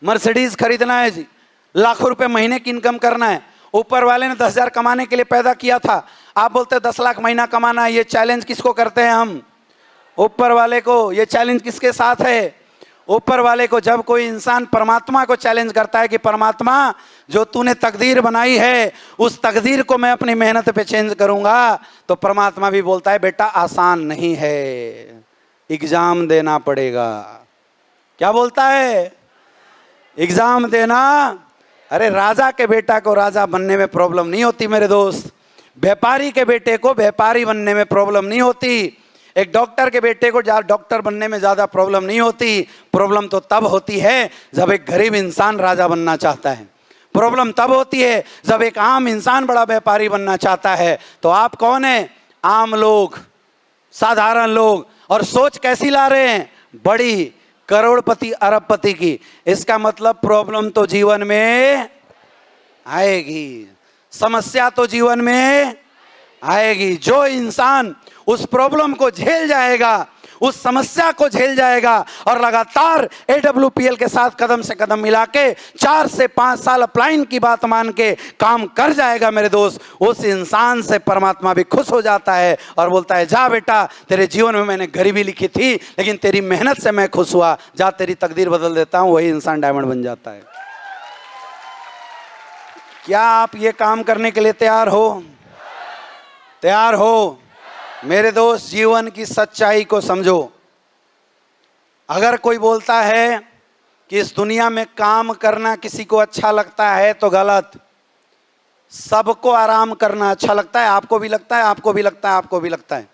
मर्सिडीज खरीदना है जी, लाखों रुपए महीने की इनकम करना है। ऊपर वाले ने 10,000 कमाने के लिए पैदा किया था, आप बोलते 10 लाख महीना कमाना है। ये चैलेंज किसको करते हैं हम? ऊपर वाले को। ये चैलेंज किसके साथ है? ऊपर वाले को। जब कोई इंसान परमात्मा को चैलेंज करता है कि परमात्मा जो तूने तकदीर बनाई है उस तकदीर को मैं अपनी मेहनत पे चेंज करूंगा, तो परमात्मा भी बोलता है बेटा आसान नहीं है, एग्जाम देना पड़ेगा। क्या बोलता है? एग्जाम देना। अरे राजा के बेटा को राजा बनने में प्रॉब्लम नहीं होती मेरे दोस्त, व्यापारी के बेटे को व्यापारी बनने में प्रॉब्लम नहीं होती, एक डॉक्टर के बेटे को डॉक्टर बनने में ज़्यादा प्रॉब्लम नहीं होती। प्रॉब्लम तो तब होती है जब एक गरीब इंसान राजा बनना चाहता है, प्रॉब्लम तब होती है जब एक आम इंसान बड़ा व्यापारी बनना चाहता है। तो आप कौन है? आम लोग, साधारण लोग। और सोच कैसी ला रहे हैं? बड़ी, करोड़पति अरबपति की। इसका मतलब प्रॉब्लम तो जीवन में आएगी, समस्या तो जीवन में आएगी। जो इंसान उस प्रॉब्लम को झेल जाएगा, उस समस्या को झेल जाएगा और लगातार AWPL के साथ कदम से कदम मिला के 4 से 5 साल अपलाइन की बात मान के काम कर जाएगा मेरे दोस्त, उस इंसान से परमात्मा भी खुश हो जाता है और बोलता है जा बेटा, तेरे जीवन में मैंने गरीबी लिखी थी लेकिन तेरी मेहनत से मैं खुश हुआ, जा तेरी तकदीर बदल देता हूं। वही इंसान डायमंड बन जाता है। क्या आप ये काम करने के लिए तैयार हो? तैयार हो? मेरे दोस्त, जीवन की सच्चाई को समझो। अगर कोई बोलता है कि इस दुनिया में काम करना किसी को अच्छा लगता है तो गलत। सबको आराम करना अच्छा लगता है, आपको भी लगता है, आपको भी लगता है, आपको भी लगता है।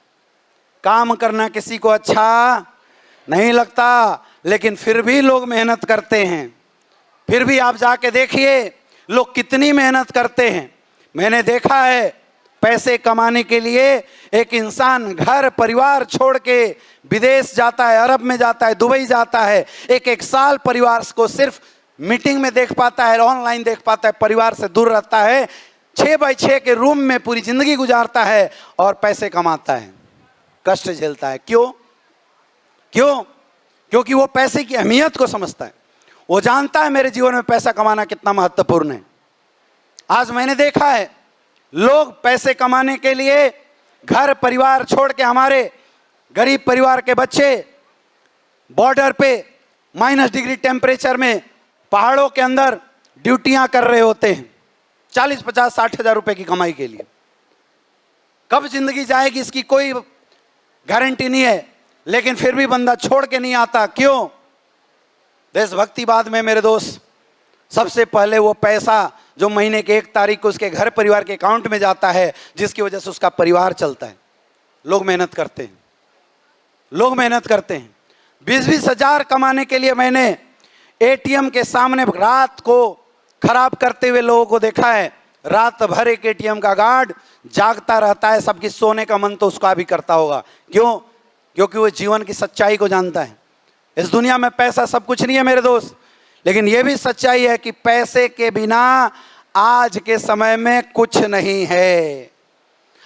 काम करना किसी को अच्छा नहीं लगता, लेकिन फिर भी लोग मेहनत करते हैं। फिर भी आप जाके देखिए लोग कितनी मेहनत करते हैं। मैंने देखा है पैसे कमाने के लिए एक इंसान घर परिवार छोड़ के विदेश जाता है, अरब में जाता है, दुबई जाता है, एक साल परिवार को सिर्फ मीटिंग में देख पाता है, ऑनलाइन देख पाता है, परिवार से दूर रहता है, 6x6 के रूम में पूरी जिंदगी गुजारता है और पैसे कमाता है, कष्ट झेलता है। क्यों? क्यों? क्योंकि वो पैसे की अहमियत को समझता है। वो जानता है मेरे जीवन में पैसा कमाना कितना महत्वपूर्ण है। आज मैंने देखा है लोग पैसे कमाने के लिए घर परिवार छोड़ के, हमारे गरीब परिवार के बच्चे बॉर्डर पे -डिग्री टेम्परेचर में पहाड़ों के अंदर ड्यूटियां कर रहे होते हैं 40, 50, 60 हजार रुपए की कमाई के लिए। कब जिंदगी जाएगी इसकी कोई गारंटी नहीं है, लेकिन फिर भी बंदा छोड़ के नहीं आता। क्यों? देशभक्तिवाद में मेरे दोस्त सबसे पहले वो पैसा जो महीने के 1 तारीख को उसके घर परिवार के अकाउंट में जाता है, जिसकी वजह से उसका परिवार चलता है। लोग मेहनत करते हैं, लोग मेहनत करते हैं। 20-20 हजार कमाने के लिए मैंने ATM के सामने रात को खराब करते हुए लोगों को देखा है। रात भर एक ATM का गार्ड जागता रहता है, सबकी सोने का मन तो उसका भी करता होगा। क्यों? क्योंकि वो जीवन की सच्चाई को जानता है। इस दुनिया में पैसा सब कुछ नहीं है मेरे दोस्त, लेकिन यह भी सच्चाई है कि पैसे के बिना आज के समय में कुछ नहीं है।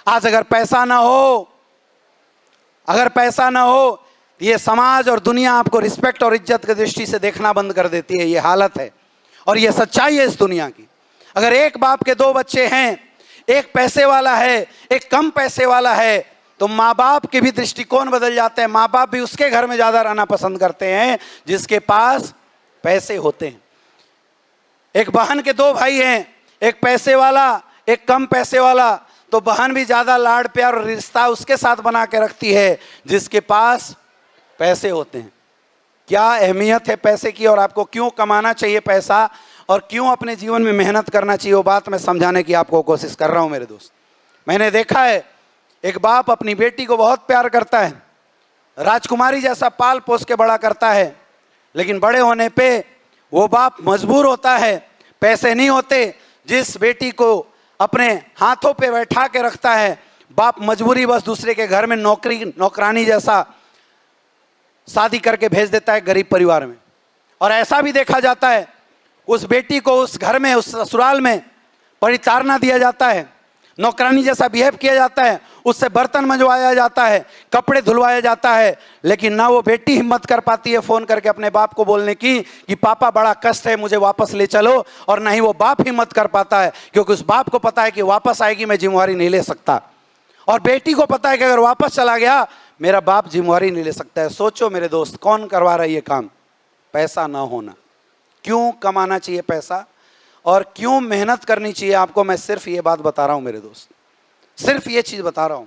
आज अगर पैसा ना हो, अगर पैसा ना हो, ये समाज और दुनिया आपको रिस्पेक्ट और इज्जत की दृष्टि से देखना बंद कर देती है। ये हालत है और ये सच्चाई है इस दुनिया की। अगर एक बाप के 2 बच्चे हैं, एक पैसे वाला है, एक कम पैसे वाला है, तो माँ बाप के भी दृष्टिकोण बदल जाते हैं। माँ बाप भी उसके घर में ज्यादा रहना पसंद करते हैं जिसके पास पैसे होते हैं। एक बहन के 2 भाई हैं, एक पैसे वाला, एक कम पैसे वाला, तो बहन भी ज्यादा लाड़ प्यार और रिश्ता उसके साथ बना के रखती है जिसके पास पैसे होते हैं। क्या अहमियत है पैसे की और आपको क्यों कमाना चाहिए पैसा और क्यों अपने जीवन में मेहनत करना चाहिए, वो बात मैं समझाने की आपको कोशिश कर रहा हूं मेरे दोस्त। मैंने देखा है एक बाप अपनी बेटी को बहुत प्यार करता है, राजकुमारी जैसा पाल पोस के बड़ा करता है, लेकिन बड़े होने पे वो बाप मजबूर होता है, पैसे नहीं होते। जिस बेटी को अपने हाथों पे बैठा के रखता है बाप मजबूरी बस दूसरे के घर में नौकरानी जैसा शादी करके भेज देता है गरीब परिवार में। और ऐसा भी देखा जाता है उस बेटी को उस घर में उस ससुराल में परिताड़ना दिया जाता है, नौकरानी जैसा बिहेव किया जाता है, उससे बर्तन मंजवाया जाता है, कपड़े धुलवाया जाता है, लेकिन ना वो बेटी हिम्मत कर पाती है फ़ोन करके अपने बाप को बोलने की कि पापा बड़ा कष्ट है मुझे वापस ले चलो, और ना ही वो बाप हिम्मत कर पाता है क्योंकि उस बाप को पता है कि वापस आएगी मैं जिम्मेवारी नहीं ले सकता, और बेटी को पता है कि अगर वापस चला गया मेरा बाप जिम्मेवारी नहीं ले सकता है। सोचो मेरे दोस्त कौन करवा रहा है ये काम? पैसा ना होना। क्यों कमाना चाहिए पैसा और क्यों मेहनत करनी चाहिए आपको, मैं सिर्फ ये बात बता रहा हूं मेरे दोस्त, सिर्फ ये चीज बता रहा हूं।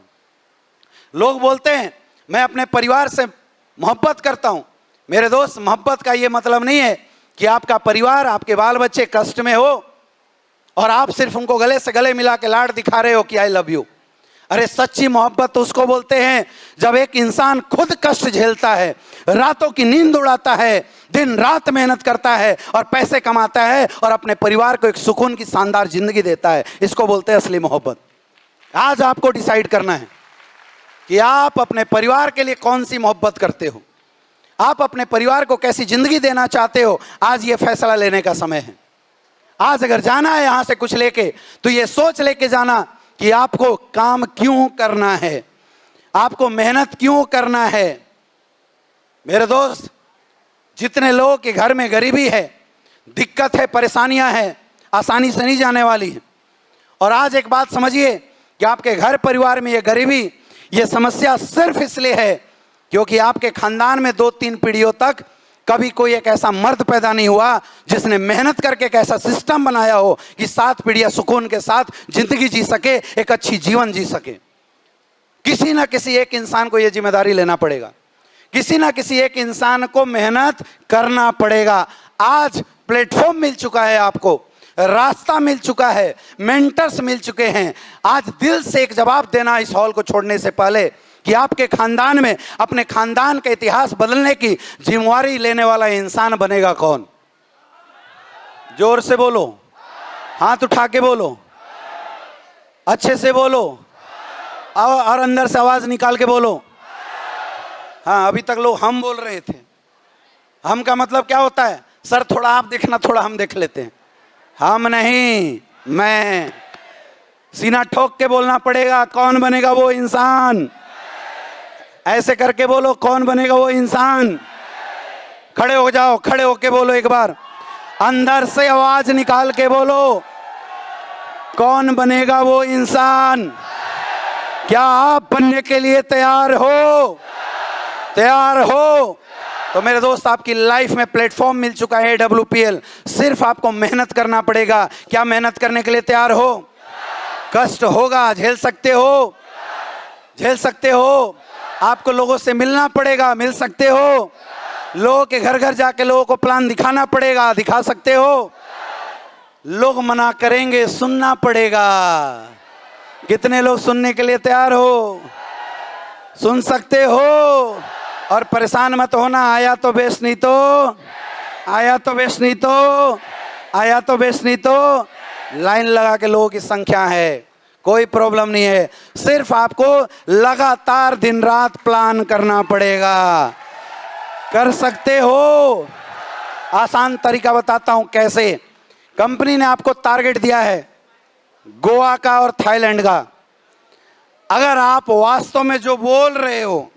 लोग बोलते हैं मैं अपने परिवार से मोहब्बत करता हूं। मेरे दोस्त मोहब्बत का ये मतलब नहीं है कि आपका परिवार आपके बाल बच्चे कष्ट में हो और आप सिर्फ उनको गले से गले मिला के लाड दिखा रहे हो कि आई लव यू। अरे सच्ची मोहब्बत तो उसको बोलते हैं जब एक इंसान खुद कष्ट झेलता है, रातों की नींद उड़ाता है, दिन रात मेहनत करता है और पैसे कमाता है और अपने परिवार को एक सुकून की शानदार जिंदगी देता है। इसको बोलते हैं असली मोहब्बत। आज आपको डिसाइड करना है कि आप अपने परिवार के लिए कौन सी मोहब्बत करते हो, आप अपने परिवार को कैसी जिंदगी देना चाहते हो। आज ये फैसला लेने का समय है। आज अगर जाना है यहां से कुछ लेके तो ये सोच लेके जाना कि आपको काम क्यों करना है, आपको मेहनत क्यों करना है। मेरे दोस्त जितने लोगों के घर में गरीबी है, दिक्कत है, परेशानियां हैं, आसानी से नहीं जाने वाली है। और आज एक बात समझिए कि आपके घर परिवार में ये गरीबी, ये समस्या सिर्फ इसलिए है क्योंकि आपके खानदान में 2-3 पीढ़ियों तक कभी कोई एक ऐसा मर्द पैदा नहीं हुआ जिसने मेहनत करके एक ऐसा सिस्टम बनाया हो कि 7 पीढ़ियां सुकून के साथ जिंदगी जी सके, एक अच्छी जीवन जी सके। किसी ना किसी एक इंसान को यह जिम्मेदारी लेना पड़ेगा, किसी ना किसी एक इंसान को मेहनत करना पड़ेगा। आज प्लेटफॉर्म मिल चुका है, आपको रास्ता मिल चुका है, मेंटर्स मिल चुके हैं। आज दिल से एक जवाब देना इस हॉल को छोड़ने से पहले कि आपके खानदान में अपने खानदान का इतिहास बदलने की जिम्मेवारी लेने वाला इंसान बनेगा कौन? जोर से बोलो, हाथ उठा के बोलो, अच्छे से बोलो और अंदर से आवाज निकाल के बोलो। हाँ, अभी तक लोग हम बोल रहे थे। हम का मतलब क्या होता है? सर थोड़ा आप देखना, थोड़ा हम देख लेते हैं। हम नहीं, मैं। सीना ठोक के बोलना पड़ेगा। कौन बनेगा वो इंसान? ऐसे करके बोलो, कौन बनेगा वो इंसान? खड़े हो जाओ, खड़े होके बोलो एक बार, अंदर से आवाज निकाल के बोलो, कौन बनेगा वो इंसान? क्या आप बनने के लिए तैयार हो? तैयार हो? तो मेरे दोस्त आपकी लाइफ में प्लेटफॉर्म मिल चुका है AWPL। सिर्फ आपको मेहनत करना पड़ेगा। क्या मेहनत करने के लिए तैयार हो? कष्ट होगा, झेल सकते हो? झेल सकते हो? आपको लोगों से मिलना पड़ेगा, मिल सकते हो? लोगों के घर घर जाके लोगों को प्लान दिखाना पड़ेगा, दिखा सकते हो? लोग मना करेंगे, सुनना पड़ेगा। कितने लोग सुनने के लिए तैयार हो? सुन सकते हो? और परेशान मत होना, आया तो बेस्ट नहीं तो, आया तो बेस्ट नहीं तो, आया तो बेस्ट नहीं तो। लाइन लगा के लोगों की संख्या है, कोई प्रॉब्लम नहीं है। सिर्फ आपको लगातार दिन रात प्लान करना पड़ेगा। कर सकते हो? आसान तरीका बताता हूं कैसे। कंपनी ने आपको टारगेट दिया है गोवा का और थाईलैंड का। अगर आप वास्तव में जो बोल रहे हो,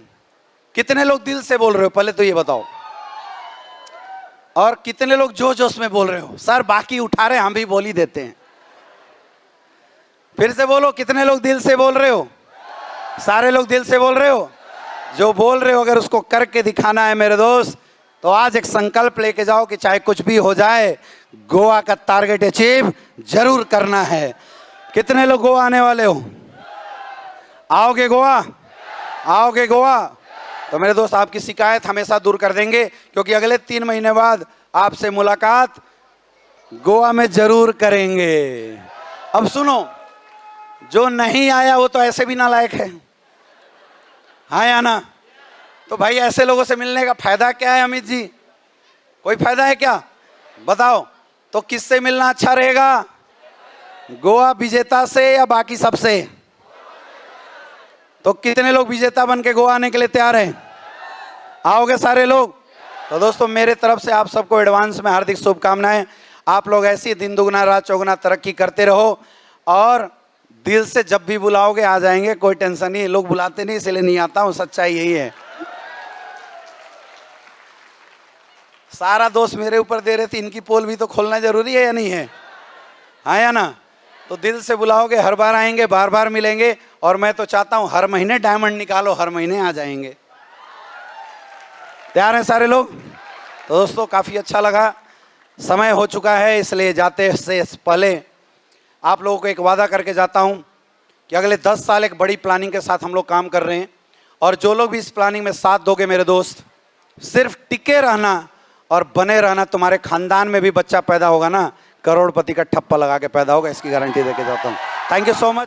कितने लोग दिल से बोल रहे हो पहले तो ये बताओ, और कितने लोग जोश में बोल रहे हो? सर बाकी उठा रहे, हम भी बोल ही देते हैं। फिर से बोलो, कितने लोग दिल से बोल रहे हो? सारे लोग दिल से बोल रहे हो? जो बोल रहे हो अगर उसको करके दिखाना है मेरे दोस्त, तो आज एक संकल्प लेके जाओ कि चाहे कुछ भी हो जाए, गोवा का टारगेट अचीव जरूर करना है। कितने लोग गोवा आने वाले हो? आओगे गोवा? आओगे गोवा? तो मेरे दोस्त आपकी शिकायत हमेशा दूर कर देंगे, क्योंकि अगले 3 महीने बाद आपसे मुलाकात गोवा में जरूर करेंगे। अब सुनो, जो नहीं आया वो तो ऐसे भी नालायक है, हाँ या ना? तो भाई ऐसे लोगों से मिलने का फायदा क्या है अमित जी? कोई फायदा है क्या? बताओ। तो किससे मिलना अच्छा रहेगा? गोवा विजेता से या बाकी सबसे? तो कितने लोग विजेता बन के गोवा आने के लिए तैयार हैं? आओगे सारे लोग? तो दोस्तों मेरे तरफ से आप सबको एडवांस में हार्दिक शुभकामनाएं। आप लोग ऐसी दिन दुगना रात चौगुना तरक्की करते रहो, और दिल से जब भी बुलाओगे आ जाएंगे, कोई टेंशन नहीं। लोग बुलाते नहीं इसलिए नहीं आता हूं, सच्चाई यही है। सारा दोस्त मेरे ऊपर दे रहे थे, इनकी पोल भी तो खोलना जरूरी है या नहीं है? हाँ या ना? तो दिल से बुलाओगे, हर बार आएंगे, बार बार मिलेंगे। और मैं तो चाहता हूं हर महीने डायमंड निकालो, हर महीने आ जाएंगे। तैयार हैं सारे लोग? तो दोस्तों काफ़ी अच्छा लगा, समय हो चुका है, इसलिए जाते से पहले आप लोगों को एक वादा करके जाता हूं कि अगले 10 साल एक बड़ी प्लानिंग के साथ हम लोग काम कर रहे हैं। और जो लोग भी इस प्लानिंग में साथ दोगे मेरे दोस्त, सिर्फ टिके रहना और बने रहना, तुम्हारे खानदान में भी बच्चा पैदा होगा ना, करोड़पति का ठप्पा लगा के पैदा होगा, इसकी गारंटी देके जाता हूँ। Thank you so much.